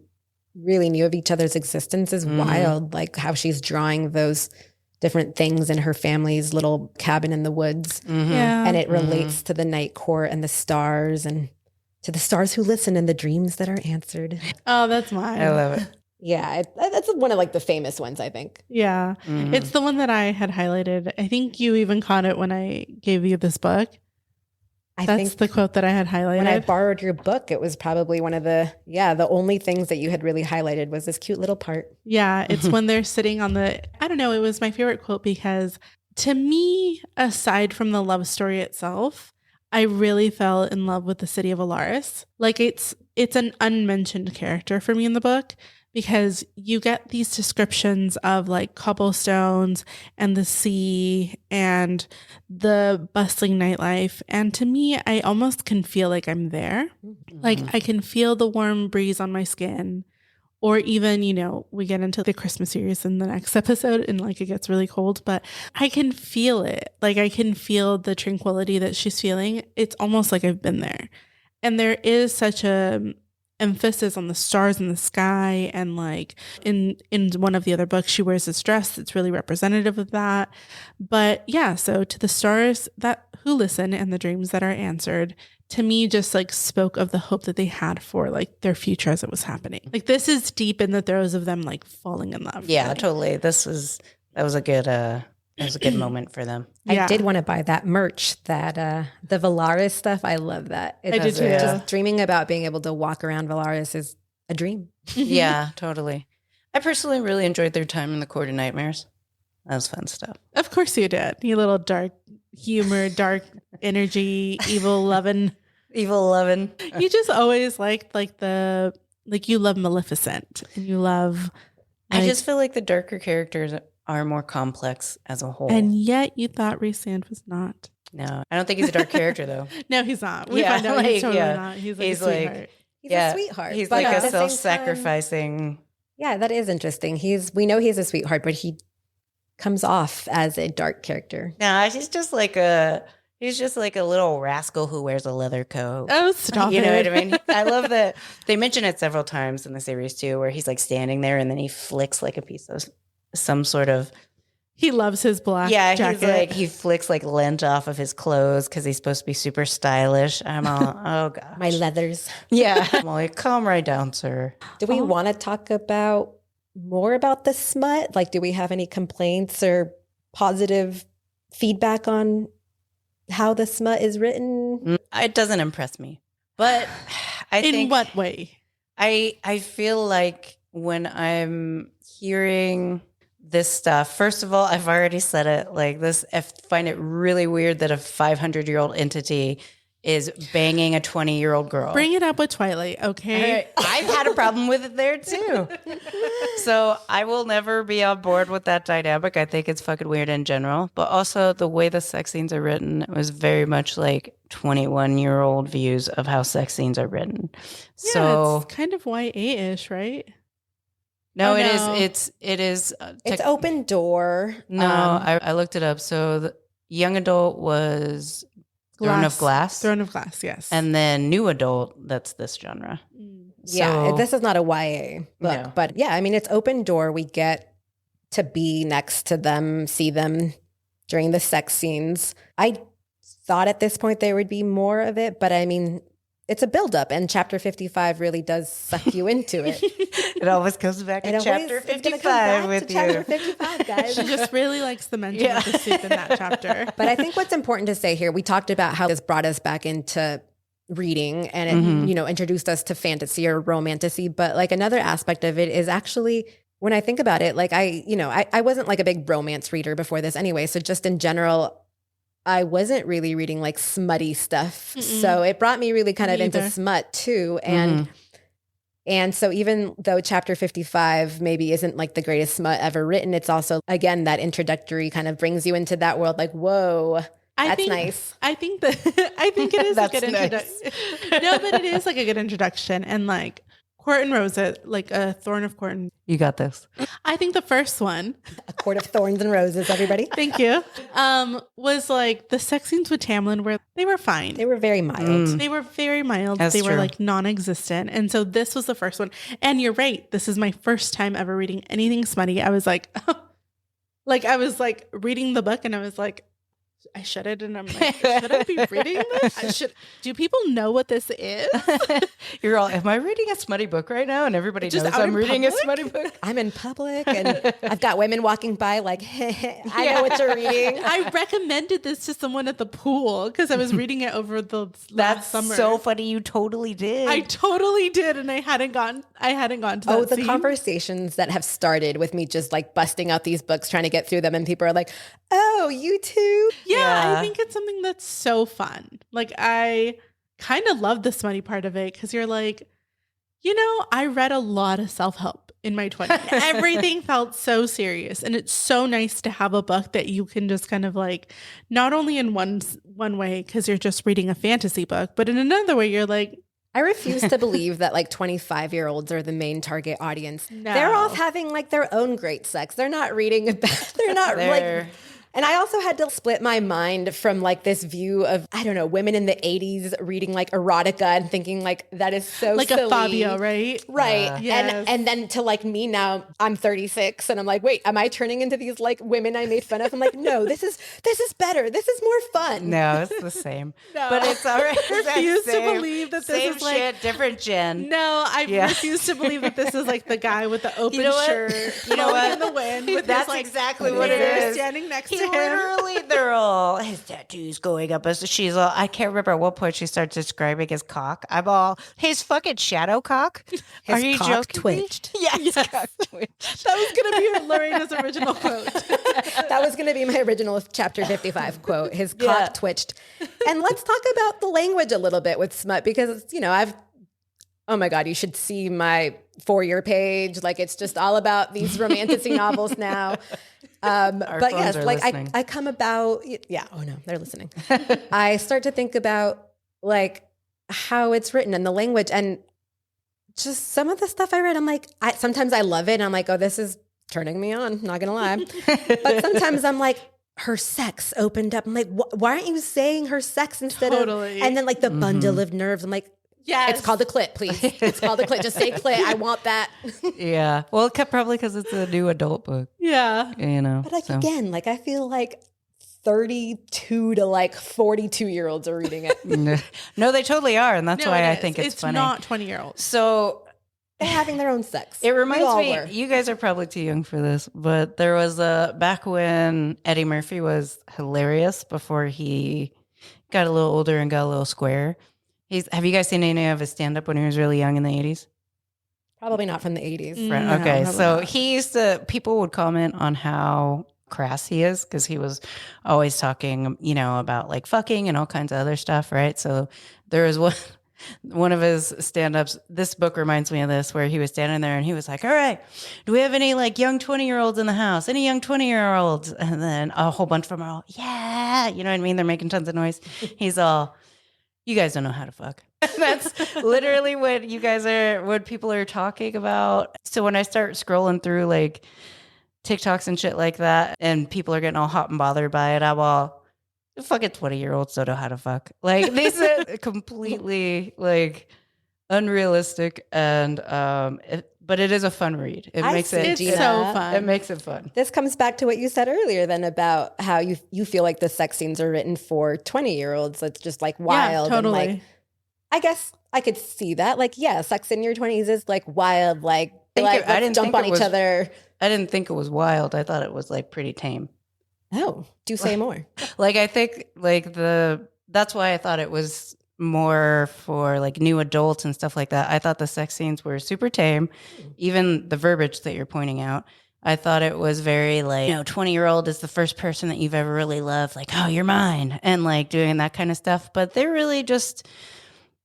really knew of each other's existence is wild. Like how she's drawing those different things in her family's little cabin in the woods.
Mm-hmm.
Yeah.
And it relates to the night court and the stars and to the stars who listen and the dreams that are answered.
Oh, that's mine.
I love it.
Yeah, that's one of like the famous ones, I think.
Yeah.
Mhm.
It's the one that I had highlighted. I think you even caught it when I gave you this book.
I
That's
think
the quote that I had highlighted.
when I borrowed your book, it was probably one of the only things that you had really highlighted was this cute little part.
Yeah, it's when they're sitting on the, I don't know, it was my favorite quote because to me, aside from the love story itself, I really fell in love with the city of Velaris. Like it's an unmentioned character for me in the book because you get these descriptions of like cobblestones and the sea and the bustling nightlife. And to me, I almost can feel like I'm there. Like I can feel the warm breeze on my skin. Or even, you know, we get into the Christmas series in the next episode and like it gets really cold, but I can feel it. Like I can feel the tranquility that she's feeling. It's almost like I've been there. And there is such a emphasis on the stars in the sky. And like in one of the other books, she wears this dress that's really representative of that. But yeah, so to the stars that who listen and the dreams that are answered, to me just like spoke of the hope that they had for like their future as it was happening. Like this is deep in the throes of them like falling in love.
Yeah,
really.
totally. That was a good moment for them.
Yeah.
I did want to buy that merch, that the Velaris stuff. I love that.
I did too.
Just dreaming about being able to walk around Velaris is a dream.
Yeah, totally. I personally really enjoyed their time in the Court of Nightmares. That was fun stuff.
Of course you did. You little dark humor, dark energy, evil loving.
Evil 11.
You just always liked you love Maleficent and you love.
I just feel like the darker characters are more complex as a whole.
And yet you thought Rhysand was not.
No, I don't think he's a dark character though.
No, he's not. We find out he's totally not. He's like a sweetheart.
He's a sweetheart.
He's
but
like
at
a
the same
self-sacrificing.
time- yeah, that is interesting. We know he's a sweetheart, but he comes off as a dark character.
No, he's just like a little rascal who wears a leather coat.
Oh, stop
You
it.
know what I mean? I love that they mention it several times in the series too, where he's like standing there and then he flicks like a piece of some sort of.
He loves his black jacket.
He's like, he flicks like lint off of his clothes because he's supposed to be super stylish. I'm all, oh gosh.
My leathers.
Yeah. I'm like, calm right down, sir.
Do we want to talk about more about the smut? Like, do we have any complaints or positive feedback on how the smut is written?
It doesn't impress me. But I think.
In what way?
I feel like when I'm hearing this stuff, first of all, I've already said it like this. I find it really weird that a 500-year-old entity is banging a 20-year-old girl.
Bring it up with Twilight, okay?
I've had a problem with it there too. So I will never be on board with that dynamic. I think it's fucking weird in general. But also the way the sex scenes are written was very much like 21-year-old views of how sex scenes are written.
Yeah,
So
it's kind of YA-ish, right?
no,
Oh,
it
no.
is. It is.
It's open door.
No, I looked it up. So the young adult was Throne of Glass.
Throne of Glass, yes.
And then new adult, that's this genre.
Yeah,
So-
this is not a YA book,
No.
but yeah, I mean, it's open door. We get to be next to them, see them during the sex scenes. I thought at this point there would be more of it, but I mean, it's a buildup, and chapter 55 really does suck you into it.
It always comes back to chapter
it's gonna come
55
back
with
to
you.
chapter 55, guys.
She just really likes the mention of the soup in that chapter.
But I think what's important to say here, we talked about how this brought us back into reading and it, introduced us to fantasy or romantasy. But like another aspect of it is actually when I think about it, like I wasn't like a big romance reader before this anyway. So just in general, I wasn't really reading like smutty stuff. So it brought me really kind of into smut too. And so even though chapter 55 maybe isn't like the greatest smut ever written, it's also, again, that introductory kind of brings you into that world like, whoa, that's nice.
I think it is a good
That's
introduction. No, but it is like a good introduction. And like Court and Roses, like a Thorn of Court.
You got this.
I think the first one,
A Court of Thorns and Roses, everybody.
thank you, was like the sex scenes with Tamlin where they were fine.
They were very mild.
They were very mild.
That's
they were
true.
like non-existent. And so this was the first one. And you're right. This is my first time ever reading anything smutty. I was like, I was like reading the book and I was like, I shut it and I'm like, should I be reading this? Do people know what this is?
You're all, am I reading a smutty book right now? And everybody
Just
knows
out
I'm
in
reading a
public?
smutty book.
I'm in public and I've got women walking by like, I know what you're reading.
I recommended this to someone at the pool because I was reading it over the
That's
last summer.
so funny. You totally did.
I totally did, and I hadn't gone to that
Oh, the
scene.
conversations that have started with me just like busting out these books, trying to get through them. And people are like, oh, you too?
Yeah,
Yeah.
I think it's something that's so fun. Like, I kind of love the smutty part of it because you're like, I read a lot of self-help in my 20s. Everything felt so serious. And it's so nice to have a book that you can just kind of like, not only in one way, because you're just reading a fantasy book, but in another way, you're like,
I refuse to believe that like 25-year-olds are the main target audience.
No.
They're off having like their own great sex. They're not reading about, they're not like, and I also had to split my mind from like this view of, I don't know, women in the 80s reading like erotica and thinking like that is so
like
silly.
a Fabio, right?
Right.
Yes.
And then to like me now, I'm 36 and I'm like, wait, am I turning into these like women I made fun of? I'm like, no, this is better. This is more fun.
No, it's the same.
No.
But it's all right.
I refuse to believe that this
same
is like
shit, different gen.
No, I refuse to believe that this is like the guy with the open shirt,
You know what?
in the wind. With
That's
his, like,
exactly what it
bear
is.
standing next
He
to him.
literally, they're all all his tattoos going up. She's all, I can't remember at what point she starts describing his cock. I'm all, his fucking shadow cock? Are you
cock
joking?
twitched.
Yes. Cock twitched.
That was going to be Lorena's original quote.
That was going to be my original chapter 55 quote. His cock
Yeah.
twitched. And let's talk about the language a little bit with smut because, you know, oh my God, you should see my For-Your page. Like, it's just all about these romanticy novels now. But
phones
yes,
are
like
listening.
I come about, yeah, oh no, they're listening. I start to think about like how it's written and the language and just some of the stuff I read. I'm like, sometimes I love it. And I'm like, oh, this is turning me on. Not gonna lie. But sometimes I'm like, her sex opened up. I'm like, why aren't you saying her sex instead
Totally.
of, and then like the bundle of nerves. I'm like,
Yes.
it's called a clit, please. It's called a clit. Just say clit. I want that.
Yeah. Well, probably because it's a new adult book,
Yeah.
you know.
But like
so.
again, like I feel like 32 to like 42-year-olds are reading it.
No, they totally are. And that's
No,
why
it
I
is.
think it's funny.
not 20-year-olds.
So
They're having their own sex.
it
We
reminds
all
me,
were.
you guys are probably too young for this, but there was back when Eddie Murphy was hilarious before he got a little older and got a little square. Have you guys seen any of his stand-up when he was really young in the 80s?
Probably not from the 80s.
Right.
No,
Okay.
probably
So
not.
he used to, people would comment on how crass he is because he was always talking, you know, about like fucking and all kinds of other stuff. Right. So there was one of his stand-ups, this book reminds me of this, where he was standing there and he was like, all right, do we have any like young 20-year-olds in the house? Any young 20-year-olds? And then a whole bunch of them are all, yeah. You know what I mean? They're making tons of noise. He's all, you guys don't know how to fuck. That's literally what what people are talking about. So when I start scrolling through like TikToks and shit like that, and people are getting all hot and bothered by it, I'm all, fucking 20-year-olds don't know how to fuck. Like, these are completely like unrealistic, and but it is a fun read. It
I
makes
see,
it
It's
Gina.
so fun.
it makes it fun.
This comes back to what you said earlier then about how you feel like the sex scenes are written for 20-year-olds. It's just like wild.
Yeah, totally.
And like, I guess I could see that. Like, yeah, sex in your 20s is like wild. Like, let's jump on each other.
I didn't think it was wild. I thought it was like pretty tame.
Oh, do say more.
Like, I think like that's why I thought it was more for like new adults and stuff like that. I thought the sex scenes were super tame. Even the verbiage that you're pointing out, I thought it was very like, 20-year-old is the first person that you've ever really loved. Like, oh, you're mine. And like doing that kind of stuff. But they're really just,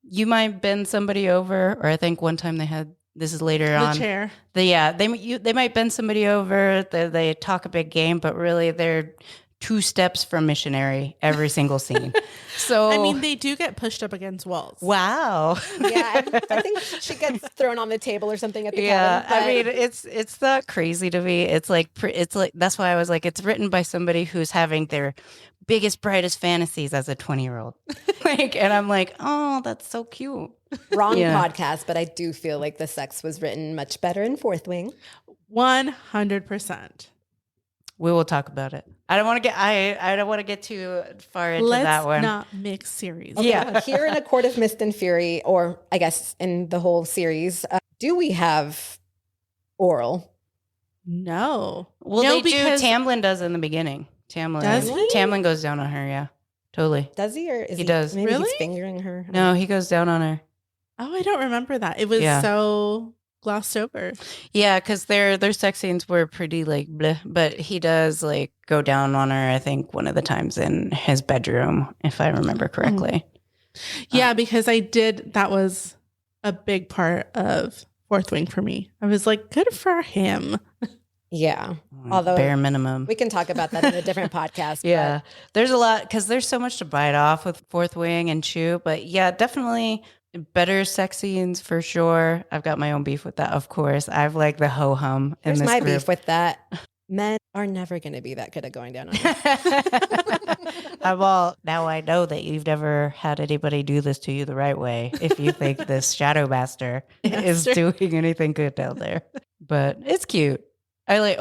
you might bend somebody over, or I think one time they had, this is later
The
on.
chair.
They might bend somebody over. They talk a big game, but really they're 2 steps from missionary every single scene. So
I mean, they do get pushed up against walls.
wow.
Yeah, I think she gets thrown on the table or something at the
Yeah,
cabin.
I mean, it's not crazy to me. It's like that's why I was like, it's written by somebody who's having their biggest, brightest fantasies as a 20-year-old. Like, and I'm like, oh, that's so cute.
Wrong
Yeah.
podcast, but I do feel like the sex was written much better in Fourth Wing.
100%.
We will talk about it. I don't want to get too far into
Let's
that one.
not mix series.
Yeah.
Here in A Court of Mist and Fury, or I guess in the whole series, do we have oral?
No.
Well,
No,
they do.
because-
Tamlin does in the beginning.
Does he?
Tamlin goes down on her. Yeah, totally.
Does he, or is
He does.
Maybe
Really?
he's fingering her.
No, he goes down on her.
Oh, I don't remember that. It was
Yeah.
so glossed over.
Yeah, because their sex scenes were pretty like bleh, but he does like go down on her. I think one of the times in his bedroom, if I remember correctly.
Yeah, because that was a big part of Fourth Wing for me. I was like, good for him.
Yeah. Although
bare minimum.
we can talk about that in a different podcast.
Yeah, there's a lot because there's so much to bite off with Fourth Wing and Chew, but yeah, definitely better sex scenes for sure. I've got my own beef with that, of course. I've like the ho hum in
Here's
this
my
group.
beef with that. Men are never going to be that good at going down on you.
Now I know that you've never had anybody do this to you the right way. If you think this shadow master is doing anything good down there, but it's cute. I like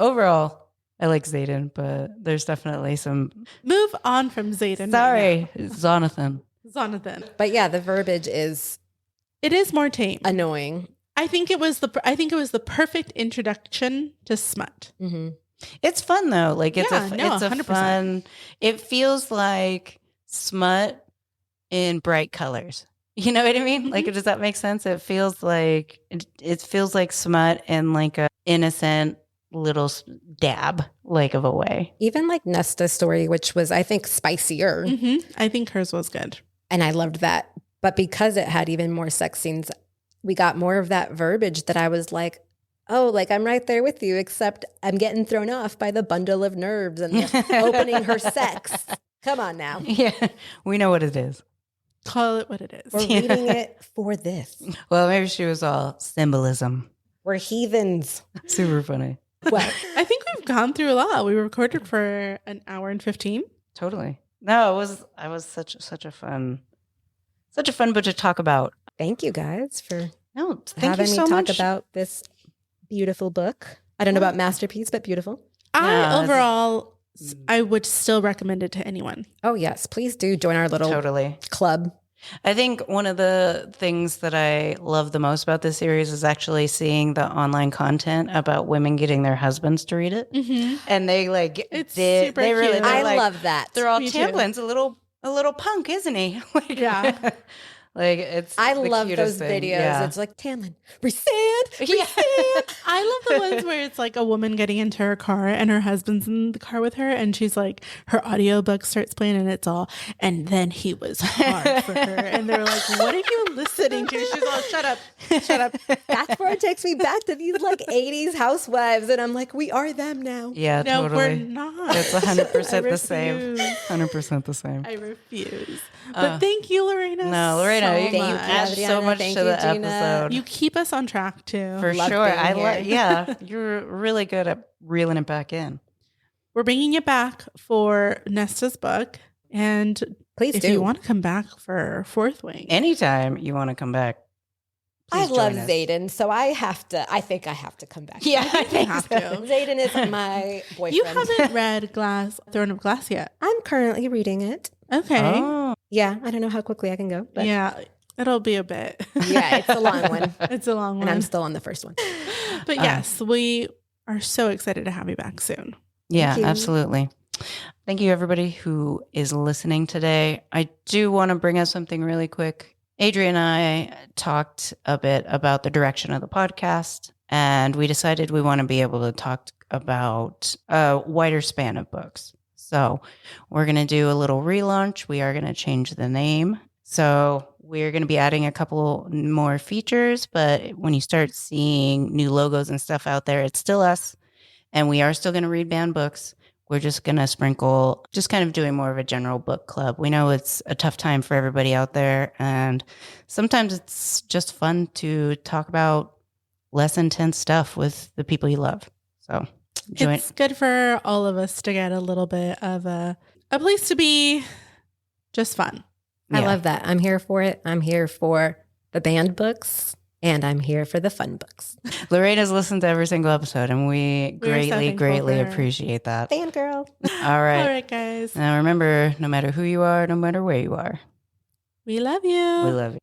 Xaden, but there's definitely some.
Move on from Xaden.
Sorry, Zonathan.
Jonathan.
But yeah, the verbiage is
It is more tame.
annoying.
I think it was the perfect introduction to smut.
Mm-hmm.
It's fun though. Like it's
Yeah, no,
it's a
100%.
fun. It feels like smut in bright colors. You know what I mean? Like, does that make sense? It feels like it feels like smut in like a innocent little dab, like of a way.
Even like Nesta's story, which was, I think, spicier.
I think hers was good.
And I loved that. But because it had even more sex scenes, we got more of that verbiage that I was like, oh, like I'm right there with you, except I'm getting thrown off by the bundle of nerves and the opening her sex. Come on now.
Yeah, we know what it is.
Call it what it is.
We're reading it for this.
Well, maybe she was all symbolism.
We're heathens.
Super funny.
Well,
I think we've gone through a lot. We recorded for an hour and 15.
Totally. No, I was such a fun book to talk about.
thank you guys for
No, thank
having
you
me
so
talk
much.
about this beautiful book. I don't know about masterpiece, but beautiful.
Overall, I would still recommend it to anyone.
Oh, yes. Please do join our little
Totally.
club.
I think one of the things that I love the most about this series is actually seeing the online content about women getting their husbands to read it, and they like
It's
they
super
really
cute.
they're
I
like,
love that.
they're all
Me too.
Tamlin's a little punk, isn't he? Like,
Yeah.
like it's
I
the
love
cutest
those
thing.
videos.
Yeah.
It's like Tamlin, Rhysand,
Yeah.
I love the ones where it's like a woman getting into her car and her husband's in the car with her, and she's like, her audiobook starts playing and it's all, and then he was hard for her. And they're like, what are you listening to? She's all, shut up.
That's where it takes me back to these like 80s housewives. And I'm like, we are them now.
Yeah,
No,
totally.
we're not.
It's 100% the
I
same.
refuse.
100% the same.
I refuse. But thank you, Lorena.
No, Lorena,
so
you
Thank you,
much.
add so
Adriana.
much
Thank
to
you,
the
Jeanna.
episode.
You keep us on track too.
For
Love
sure.
being here.
Yeah, you're really good at reeling it back in.
We're bringing you back for Nesta's book. And
Please
if
do.
you want to come back for Fourth Wing,
Anytime you want to come back,
I
please
love
join us.
Zayden, so I think I have to come back.
Yeah, I
you
think
have
so.
to.
Zayden is my boyfriend.
You haven't read Throne of Glass yet.
I'm currently reading it.
Okay.
Oh,
Yeah, I don't know how quickly I can go, but
Yeah, it'll be a bit.
yeah, it's a long one.
It's a long
And I'm
one.
still on the first one.
But yes, we are so excited to have you back soon.
yeah,
you.
absolutely. Thank you, everybody who is listening today. I do want to bring up something really quick. Adrian and I talked a bit about the direction of the podcast, and we decided we want to be able to talk about a wider span of books. So we're going to do a little relaunch. We are going to change the name. So we're going to be adding a couple more features, but when you start seeing new logos and stuff out there, it's still us. And we are still going to read banned books. We're just going to sprinkle, just kind of doing more of a general book club. We know it's a tough time for everybody out there. And sometimes it's just fun to talk about less intense stuff with the people you love. So join.
It's good for all of us to get a little bit of a place to be, just fun.
I
Yeah.
love that. I'm here for it. I'm here for the banned books, and I'm here for the fun books.
Lorena's listened to every single episode, and we
We're so thankful
greatly
for her.
appreciate that.
Fangirl.
All
All
right.
right, guys.
Now remember, no matter who you are, no matter where you are,
We love you.
we love you.